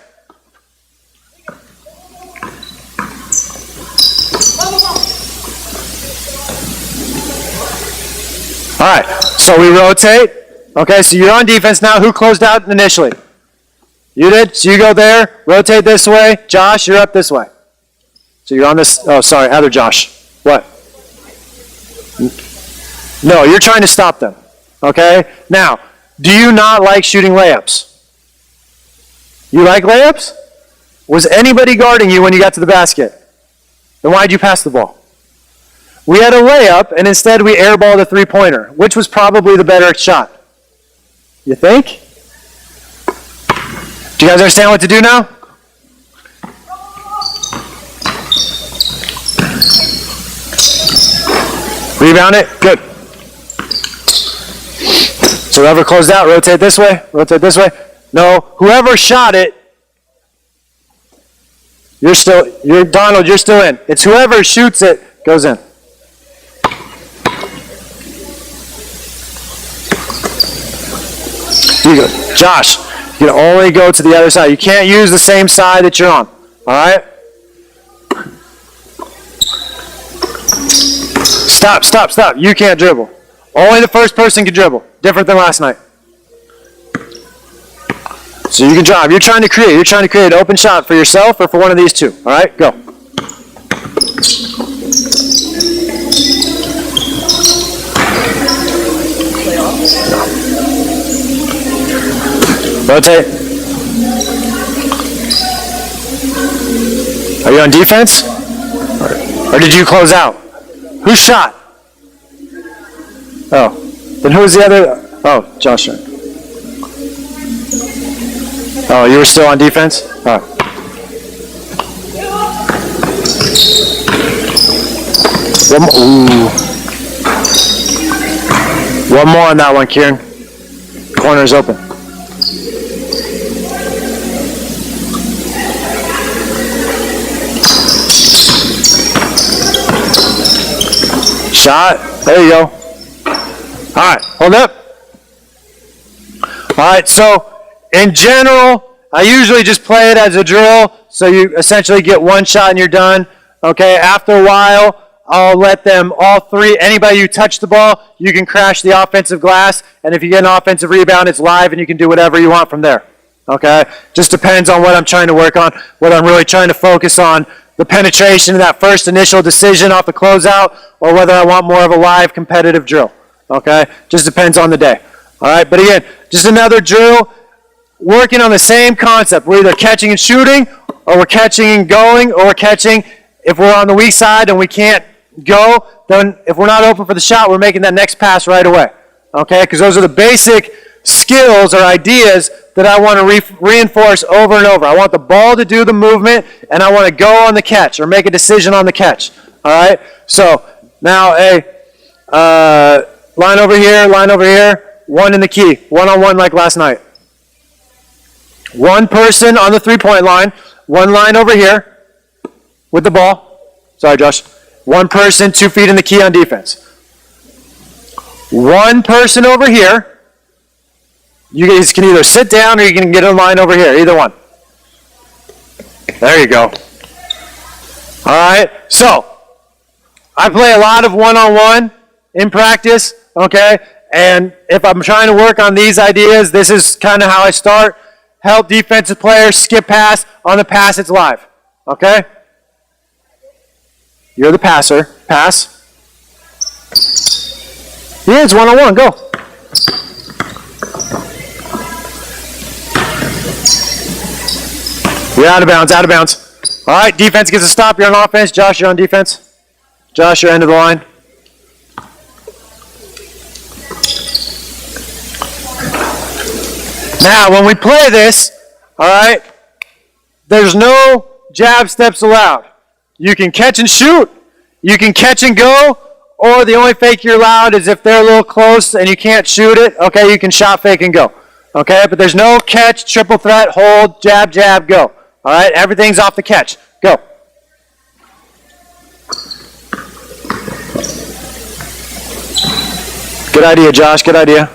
All right, so we rotate. Okay, so you're on defense now. Who closed out initially? You did? So you go there, rotate this way. Josh, you're up this way. So you're on this, oh, sorry, other Josh. What? No, you're trying to stop them. Okay? Now, do you not like shooting layups? You like layups? Was anybody guarding you when you got to the basket? Then why'd you pass the ball? We had a layup, and instead we airballed a three-pointer, which was probably the better shot. You think? Do you guys understand what to do now? Rebound it. Good. So whoever closed out, rotate this way. Rotate this way. No, whoever shot it, Donald, you're still in. It's whoever shoots it goes in. You go. Josh, you can only go to the other side. You can't use the same side that you're on. All right? Stop, stop, stop. You can't dribble. Only the first person can dribble. Different than last night. So you can drive. You're trying to create an open shot for yourself or for one of these two. All right? Go. Rotate. Are you on defense? Or did you close out? Who shot? Oh. Then who was the other? Oh, Josh. Oh, you were still on defense? Oh. One more on that one, Kieran. Corner's open. Shot. There you go. All right, hold up. All right, so in general, I usually just play it as a drill, so you essentially get one shot and you're done. Okay, after a while, I'll let them, all three, anybody you touch the ball, you can crash the offensive glass, and if you get an offensive rebound, it's live and you can do whatever you want from there. Okay, just depends on what I'm trying to work on, what I'm really trying to focus on, the penetration of that first initial decision off the closeout, or whether I want more of a live competitive drill. Okay, just depends on the day. All right, but again, just another drill, working on the same concept. We're either catching and shooting, or we're catching and going, or we're catching. If we're on the weak side and we can't go, then if we're not open for the shot, we're making that next pass right away. Okay, because those are the basic skills or ideas that I want to reinforce over and over. I want the ball to do the movement, and I want to go on the catch or make a decision on the catch. All right, so now line over here, one in the key, one-on-one like last night. One person on the three-point line, one line over here with the ball. Sorry, Josh. One person, 2 feet in the key on defense. One person over here. You guys can either sit down or you can get in line over here, either one. There you go. All right, so I play a lot of one-on-one in practice, okay? And if I'm trying to work on these ideas, this is kind of how I start. Help defensive players skip pass. On the pass, it's live, okay? You're the passer. Pass. Yeah, it's one-on-one. Go. You're out of bounds, out of bounds. All right, defense gets a stop. You're on offense. Josh, you're on defense. Josh, you're end of the line. Now, when we play this, all right, there's no jab steps allowed. You can catch and shoot. You can catch and go, or the only fake you're allowed is if they're a little close and you can't shoot it, okay, you can shot fake and go. Okay, but there's no catch, triple threat, hold, jab, jab, go. All right, everything's off the catch. Go. Good idea, Josh, good idea.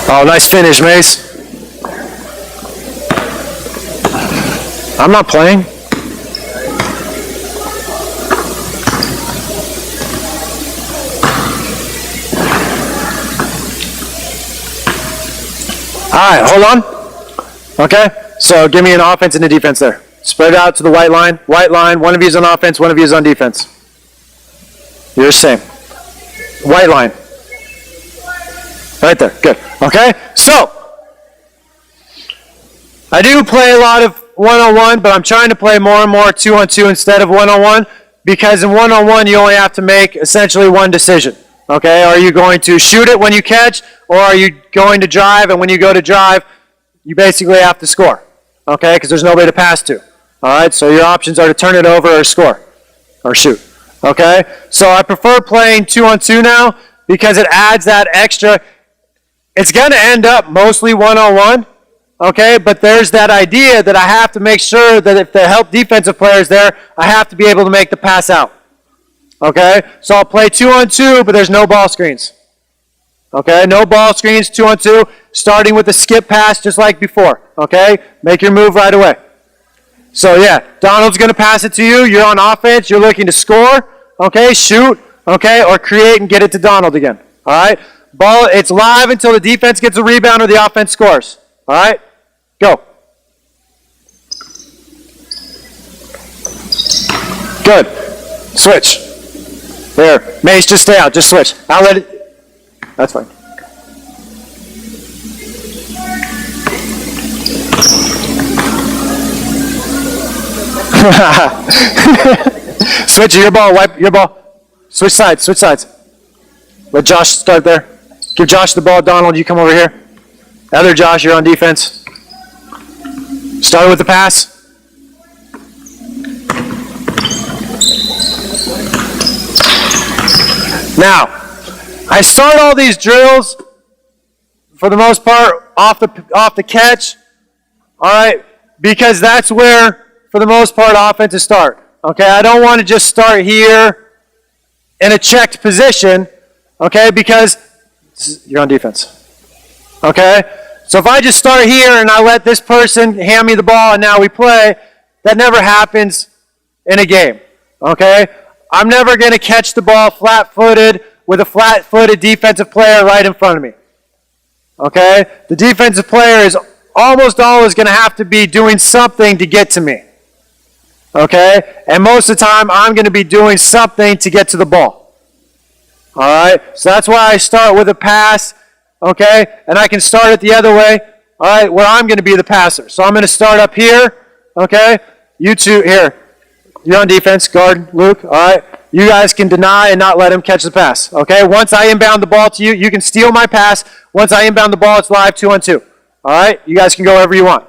Oh, nice finish, Mace. I'm not playing. All right, hold on. Okay, so give me an offense and a defense there. Spread out to the white line. White line, one of you is on offense, one of you is on defense. You're the same. White line. Right there, good. Okay, so I do play a lot of one-on-one, but I'm trying to play more and more two-on-two instead of one-on-one, because in one-on-one you only have to make essentially one decision. Okay, are you going to shoot it when you catch, or are you going to drive, and when you go to drive, you basically have to score. Okay, because there's nobody to pass to. All right, so your options are to turn it over or score, or shoot. Okay, so I prefer playing two-on-two now, because it adds that extra. It's going to end up mostly one-on-one, okay? But there's that idea that I have to make sure that if the help defensive players there, I have to be able to make the pass out, okay? So I'll play two-on-two, but there's no ball screens, okay? No ball screens, two-on-two, starting with a skip pass just like before, okay? Make your move right away. So yeah, Donald's going to pass it to you. You're on offense. You're looking to score, okay? Shoot, okay? Or create and get it to Donald again, all right? Ball, it's live until the defense gets a rebound or the offense scores. All right? Go. Good. Switch. There. Mace, just stay out. Just switch. I'll let it. That's fine. Switch your ball, wipe your ball. Switch sides, switch sides. Let Josh start there. Give Josh the ball. Donald, you come over here. Other Josh, you're on defense. Start with the pass. Now, I start all these drills, for the most part, off the catch, all right, because that's where, for the most part, offenses start. Okay, I don't want to just start here in a checked position, okay, because you're on defense. Okay, so if I just start here and I let this person hand me the ball and now we play, that never happens in a game. Okay, I'm never going to catch the ball flat-footed with a flat-footed defensive player right in front of me. Okay, the defensive player is almost always going to have to be doing something to get to me. Okay, and most of the time I'm going to be doing something to get to the ball. All right, so that's why I start with a pass. Okay, and I can start it the other way. All right, where I'm going to be the passer. So I'm going to start up here. Okay, you two here. You're on defense, guard, Luke. All right, you guys can deny and not let him catch the pass. Okay, once I inbound the ball to you, you can steal my pass. Once I inbound the ball, it's live 2-on-2. All right, you guys can go wherever you want.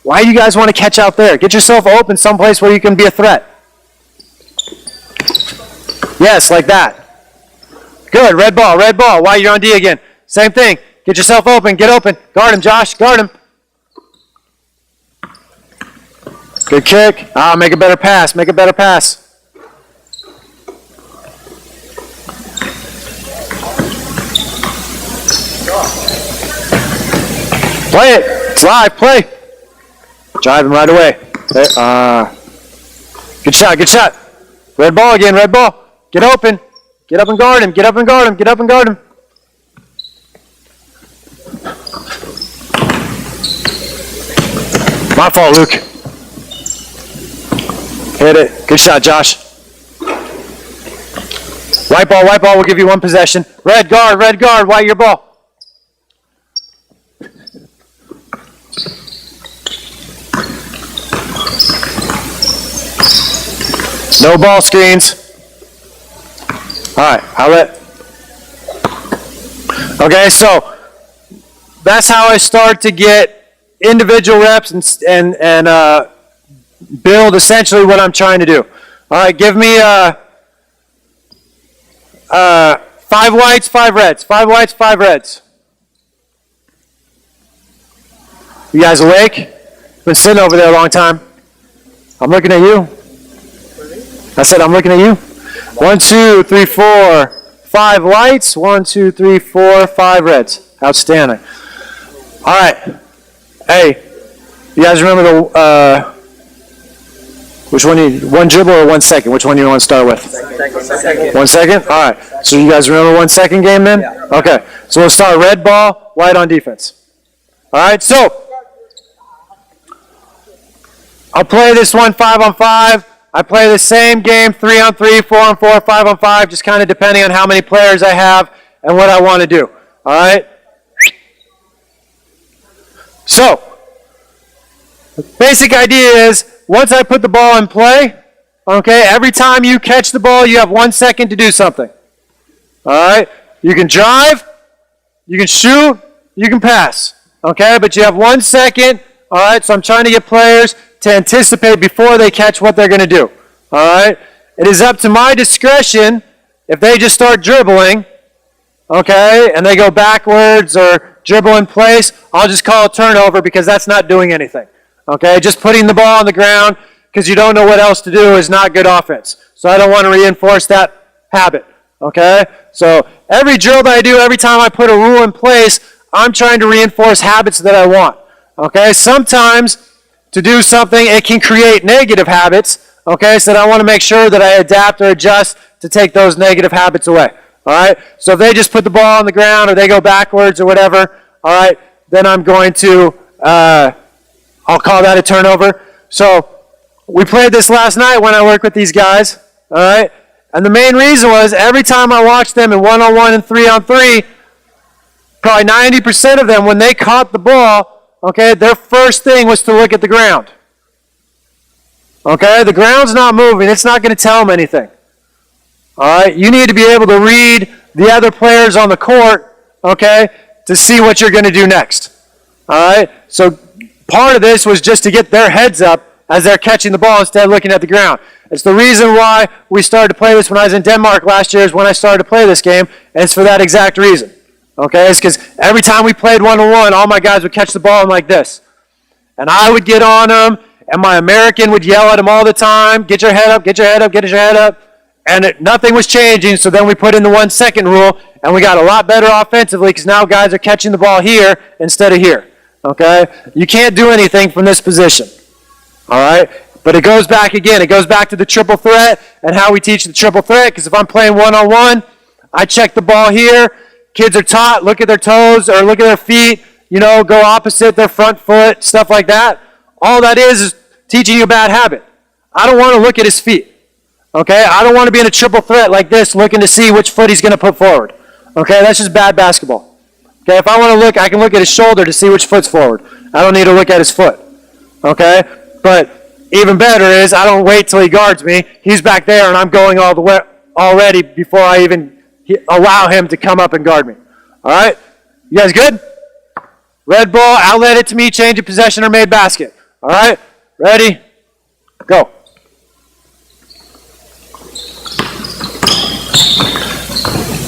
Why do you guys want to catch out there? Get yourself open someplace where you can be a threat. Yes, like that. Good, red ball, red ball. Why you're on D again? Same thing. Get yourself open, get open. Guard him, Josh, guard him. Good kick. Make a better pass, make a better pass. Play it. It's live, play. Drive him right away. Good shot, good shot. Red ball again, red ball. Get open. Get up and guard him, get up and guard him, get up and guard him. My fault, Luke. Hit it. Good shot, Josh. White ball, we'll give you one possession. Red guard, white your ball. No ball screens. All right, okay, so that's how I start to get individual reps and build essentially what I'm trying to do. All right, give me 5 whites, 5 reds. 5 whites, 5 reds. You guys awake? Been sitting over there a long time. I'm looking at you. I said I'm looking at you. 1, 2, 3, 4, 5 whites. 1, 2, 3, 4, 5 reds. Outstanding. All right. Hey, you guys remember the which one? One dribble or 1 second? Which one do you want to start with? Second. 1 second. All right. So you guys remember 1 second game then? Yeah. Okay. So we'll start red ball, white on defense. All right. So I'll play this one 5-on-5. I play the same game 3-on-3, 4-on-4, 5-on-5, just kind of depending on how many players I have and what I want to do. All right? So, the basic idea is once I put the ball in play, okay, every time you catch the ball, you have 1 second to do something. All right? You can drive, you can shoot, you can pass. Okay? But you have 1 second. All right? So I'm trying to get players to anticipate before they catch what they're going to do. All right? It is up to my discretion if they just start dribbling, okay, and they go backwards or dribble in place, I'll just call a turnover because that's not doing anything. Okay? Just putting the ball on the ground because you don't know what else to do is not good offense. So I don't want to reinforce that habit. Okay? So every drill that I do, every time I put a rule in place, I'm trying to reinforce habits that I want. Okay? Sometimes to do something, it can create negative habits, okay? So I want to make sure that I adapt or adjust to take those negative habits away, all right? So if they just put the ball on the ground or they go backwards or whatever, all right, then I'm going to, I'll call that a turnover. So we played this last night when I worked with these guys, all right? And the main reason was every time I watched them in 1-on-1 and 3-on-3, probably 90% of them, when they caught the ball, okay, their first thing was to look at the ground. Okay, the ground's not moving. It's not going to tell him anything. All right, you need to be able to read the other players on the court, okay, to see what you're going to do next. All right, so part of this was just to get their heads up as they're catching the ball instead of looking at the ground. It's the reason why we started to play this when I was in Denmark last year is when I started to play this game, and it's for that exact reason. Okay, it's because every time we played one-on-one, all my guys would catch the ball like this. And I would get on them, and my American would yell at them all the time, get your head up, get your head up, get your head up. And nothing was changing, so then we put in the 1 second rule, and we got a lot better offensively because now guys are catching the ball here instead of here. Okay? You can't do anything from this position. All right? But it goes back again. It goes back to the triple threat and how we teach the triple threat, because if I'm playing one-on-one, I check the ball here. Kids are taught, look at their toes or look at their feet, you know, go opposite their front foot, stuff like that. All that is teaching you a bad habit. I don't want to look at his feet. Okay? I don't want to be in a triple threat like this looking to see which foot he's going to put forward. Okay? That's just bad basketball. Okay? If I want to look, I can look at his shoulder to see which foot's forward. I don't need to look at his foot. Okay? But even better is I don't wait till he guards me. He's back there and I'm going all the way already before I even allow him to come up and guard me. All right? You guys good? Red ball, outlet it to me, change of possession or made basket. All right? Ready? Go.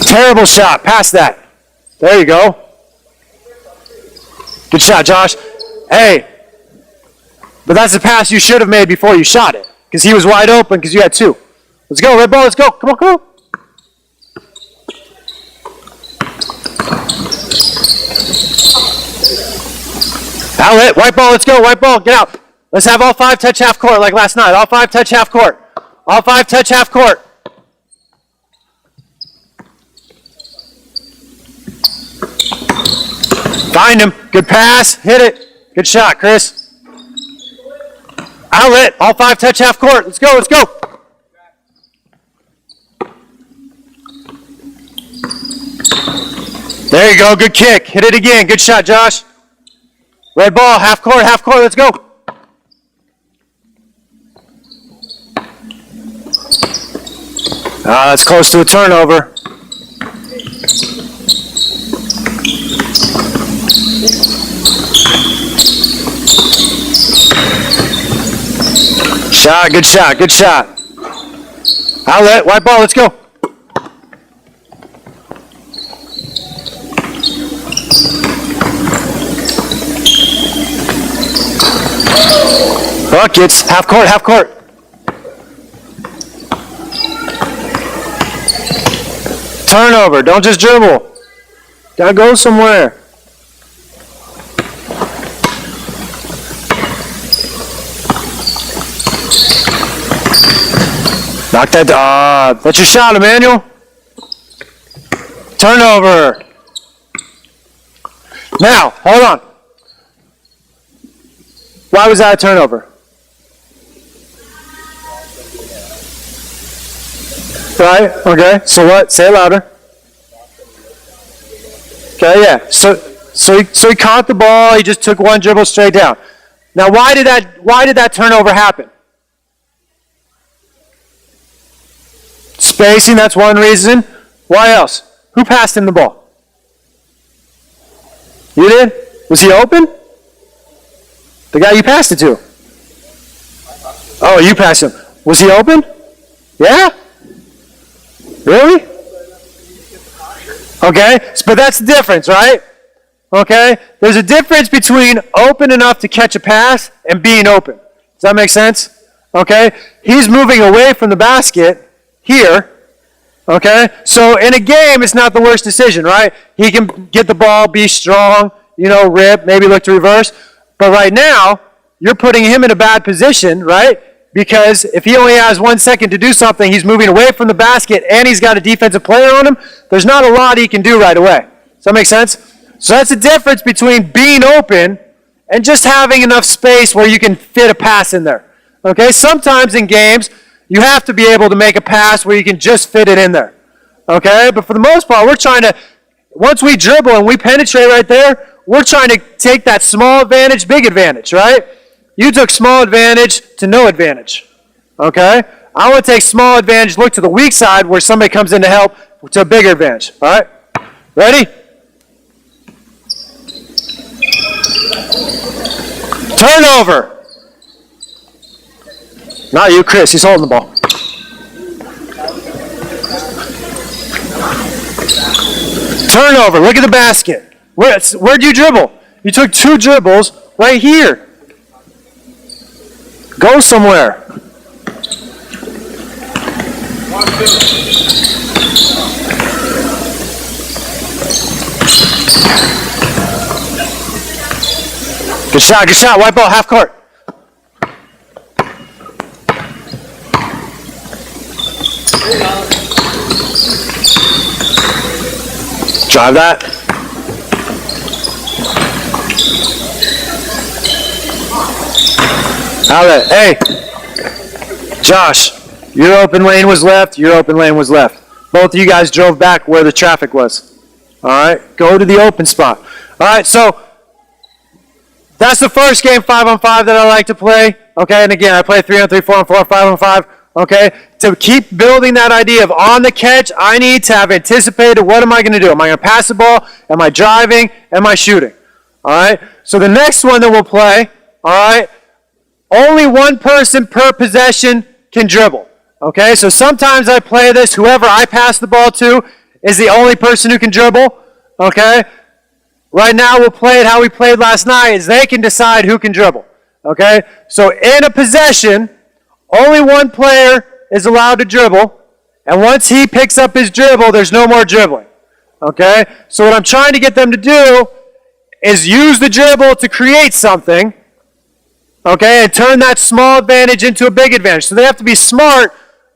Terrible shot. Pass that. There you go. Good shot, Josh. Hey, but that's the pass you should have made before you shot it, because he was wide open because you had two. Let's go, red ball. Let's go. Come on, come on. Outlet, white ball. Let's go, white ball. Get out. Let's have all 5 touch half court like last night. All 5 touch half court. All 5 touch half court. Find him. Good pass. Hit it. Good shot, Chris. Outlet. All 5 touch half court. Let's go. Let's go. There you go. Good kick. Hit it again. Good shot, Josh. Red ball. Half court. Half court. Let's go. That's close to a turnover. Shot, good shot, good shot. Outlet, white ball, let's go. Buckets, half court, half court. Turnover, don't just dribble. Gotta go somewhere. Knock that, that's your shot, Emmanuel. Turnover. Now, hold on. Why was that a turnover? Right, okay, so what? Say it louder. Okay, yeah, so he caught the ball, he just took one dribble straight down. Now, why did that turnover happen? Spacing, that's one reason. Why else? Who passed him the ball? You did? Was he open? The guy you passed it to. Oh, you passed him. Was he open? Yeah? Really? Okay, but that's the difference, right? Okay, there's a difference between open enough to catch a pass and being open. Does that make sense? Okay, he's moving away from the basket here. Okay, so in a game, it's not the worst decision, right? He can get the ball, be strong, you know, rip, maybe look to reverse. But right now, you're putting him in a bad position, right? Because if he only has 1 second to do something, he's moving away from the basket and he's got a defensive player on him, there's not a lot he can do right away. Does that make sense? So that's the difference between being open and just having enough space where you can fit a pass in there. Okay, sometimes in games, you have to be able to make a pass where you can just fit it in there. Okay, but for the most part, we're trying to, once we dribble and we penetrate right there, we're trying to take that small advantage, big advantage, right? You took small advantage to no advantage. Okay? I want to take small advantage, look to the weak side where somebody comes in to help to a bigger advantage. All right? Ready? Turnover. Not you, Chris. He's holding the ball. Turnover. Look at the basket. Where'd you dribble? You took 2 dribbles right here. Go somewhere. Good shot, good shot. White ball, half court. Drive that. Outlet. Hey, Josh, your open lane was left, your open lane was left. Both of you guys drove back where the traffic was. All right, go to the open spot. All right, so that's the first game, 5-on-5, that I like to play. Okay, and again, I play 3-on-3, 4-on-4, 5-on-5. Okay, to keep building that idea of on the catch, I need to have anticipated what am I going to do? Am I going to pass the ball? Am I driving? Am I shooting? All right, so the next one that we'll play, all right, only one person per possession can dribble. Okay, so sometimes I play this, whoever I pass the ball to is the only person who can dribble. Okay, right now we'll play it how we played last night, is they can decide who can dribble. Okay, so in a possession, only one player is allowed to dribble, and once he picks up his dribble, there's no more dribbling. Okay, so what I'm trying to get them to do is use the dribble to create something, okay, and turn that small advantage into a big advantage. So they have to be smart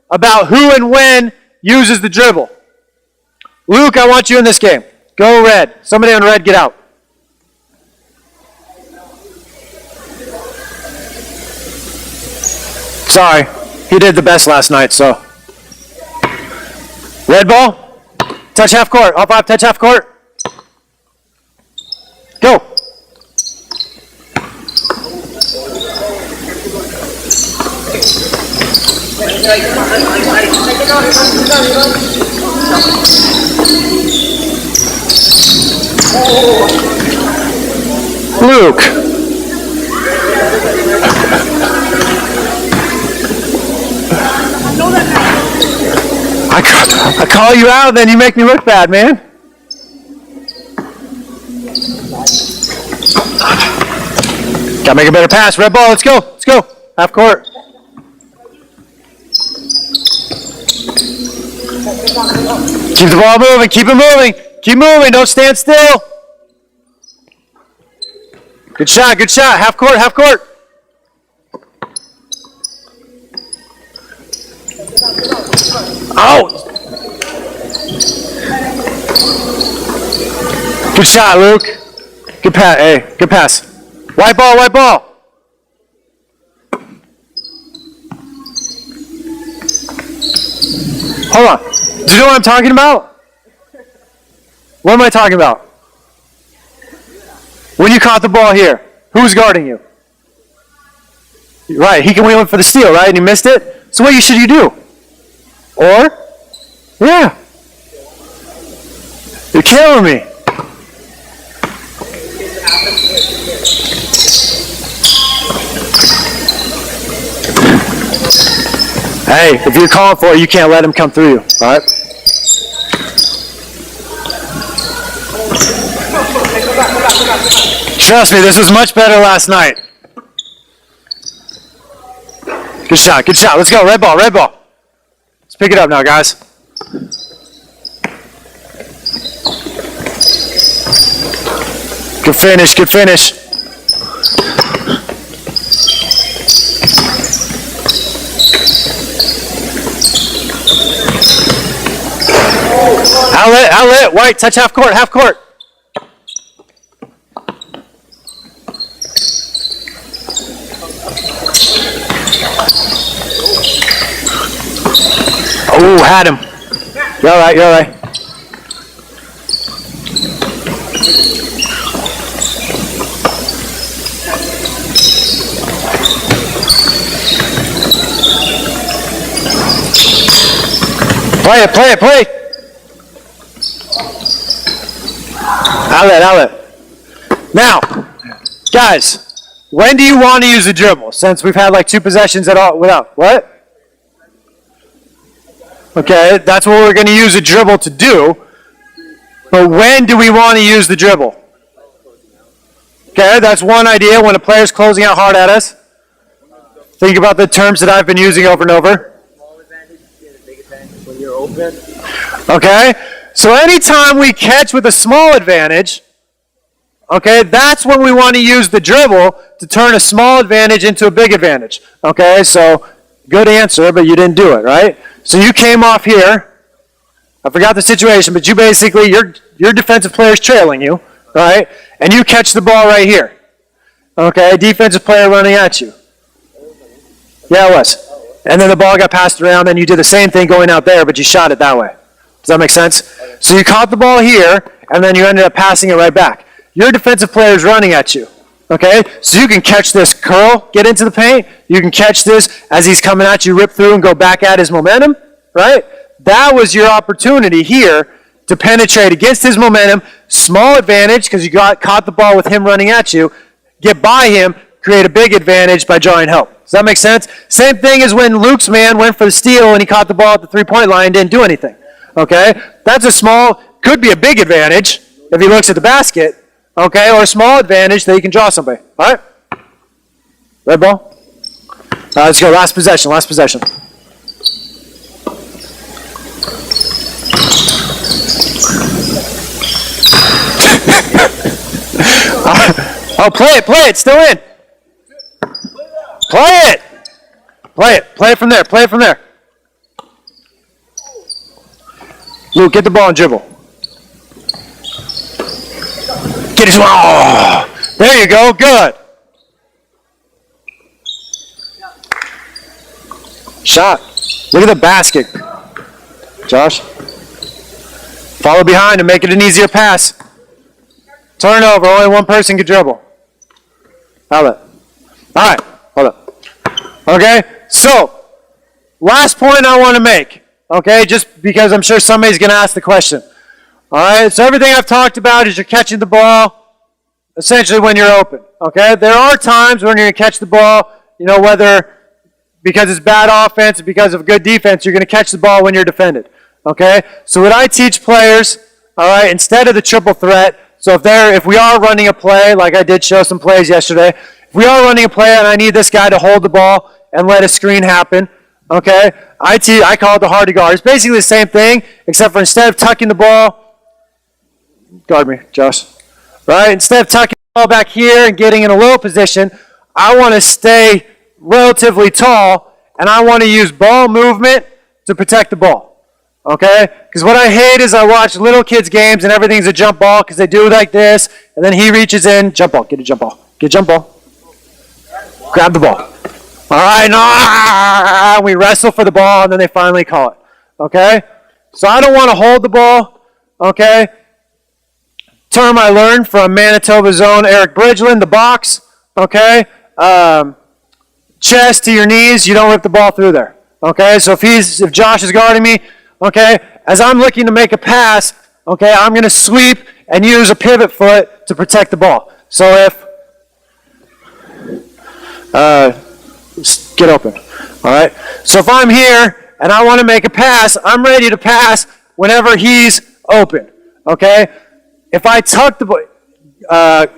about who and when uses the dribble. Luke, I want you in this game. Go red. Somebody on red, get out. Sorry, he did the best last night, so. Red ball, touch half court, all 5, touch half court. Go. Luke. I call you out, then you make me look bad, man. Gotta make a better pass. Red ball, let's go. Let's go. Half court. Keep the ball moving. Keep it moving. Keep moving. Don't stand still. Good shot. Good shot. Half court. Half court. Out. Good shot, Luke. Good pass. Hey, good pass. White ball. White ball. Hold on. Do you know what I'm talking about? What am I talking about? When you caught the ball here, who was guarding you? Right, he went for the steal, right? And he missed it? So what should you do? Or? Yeah. You're killing me. Hey, if you're calling for it, you can't let him come through you, all right? Trust me, this was much better last night. Good shot, good shot. Let's go, red ball, red ball. Let's pick it up now, guys. Good finish, good finish. Outlet, outlet, white, touch half court, half court. Oh, had him. You're all right, you're all right. Play it, play it, play it. Outlet, outlet. Now, guys, when do you want to use the dribble? Since we've had like 2 possessions at all without, what? Okay, that's what we're going to use the dribble to do. But when do we want to use the dribble? Okay, that's one idea, when a player's closing out hard at us. Think about the terms that I've been using over and over. Small advantage and a big advantage when you're open. Okay, so anytime we catch with a small advantage, okay, that's when we want to use the dribble to turn a small advantage into a big advantage. Okay, so good answer, but you didn't do it, right? So you came off here. I forgot the situation, but you basically, your defensive player's trailing you, right? And you catch the ball right here. Okay, defensive player running at you. Yeah, it was. And then the ball got passed around, and you did the same thing going out there, but you shot it that way. Does that make sense? So you caught the ball here, and then you ended up passing it right back. Your defensive player is running at you. Okay, so you can catch this curl, get into the paint. You can catch this as he's coming at you, rip through and go back at his momentum, right? That was your opportunity here to penetrate against his momentum. Small advantage because you caught the ball with him running at you. Get by him, create a big advantage by drawing help. Does that make sense? Same thing as when Luke's man went for the steal and he caught the ball at the three-point line and didn't do anything. Okay, that's a small, could be a big advantage if he looks at the basket. Okay, or a small advantage that you can draw somebody. All right? Red ball? Let's go. Last possession. Last possession. Oh, play it. Play it. Still in. Play it. Play it. Play it from there. Play it from there. Luke, get the ball and dribble. Get his, oh, there you go, good. Shot. Look at the basket. Josh. Follow behind and make it an easier pass. Turnover, only one person can dribble. Outlet. All right, hold up. Okay, so, last point I want to make. Okay, just because I'm sure somebody's going to ask the question. All right, so everything I've talked about is you're catching the ball essentially when you're open. Okay, there are times when you're going to catch the ball, you know, whether because it's bad offense or because of good defense, you're going to catch the ball when you're defended. Okay, so what I teach players, all right, instead of the triple threat, so if we are running a play, like I did show some plays yesterday, if we are running a play and I need this guy to hold the ball and let a screen happen, okay, I call it the hard to guard. It's basically the same thing, except for instead of tucking the ball, guard me, Josh. Right? Instead of tucking the ball back here and getting in a low position, I want to stay relatively tall, and I want to use ball movement to protect the ball. Okay? Because what I hate is I watch little kids' games and everything's a jump ball because they do it like this, and then he reaches in, jump ball, get a jump ball. Get a jump ball. Grab the ball. All right, no, we wrestle for the ball, and then they finally call it. Okay? So I don't want to hold the ball. Okay? Term I learned from Manitoba's own Eric Bridgeland, the box. Okay? Chest to your knees, you don't rip the ball through there. Okay? So if Josh is guarding me, okay, as I'm looking to make a pass, okay, I'm going to sweep and use a pivot foot to protect the ball. So if get open. All right? So if I'm here and I want to make a pass, I'm ready to pass whenever he's open. Okay? If I tuck the ball,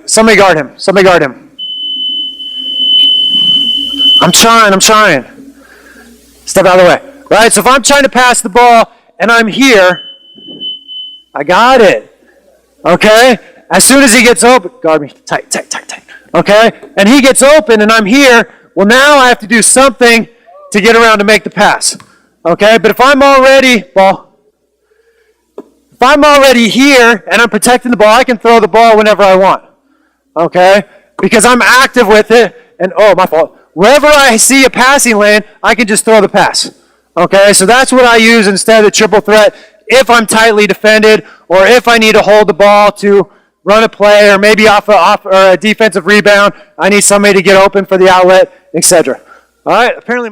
somebody guard him. Somebody guard him. I'm trying. Step out of the way. Right? So if I'm trying to pass the ball and I'm here, I got it. Okay? As soon as he gets open, guard me. Tight. Okay? And he gets open and I'm here. Well, now I have to do something to get around to make the pass. Okay? But if I'm already here and I'm protecting the ball, I can throw the ball whenever I want. Okay? Because I'm active with it. And, oh, my fault. Wherever I see a passing lane, I can just throw the pass. Okay? So that's what I use instead of triple threat if I'm tightly defended or if I need to hold the ball to run a play or maybe off a defensive rebound. I need somebody to get open for the outlet, etc. All right? Apparently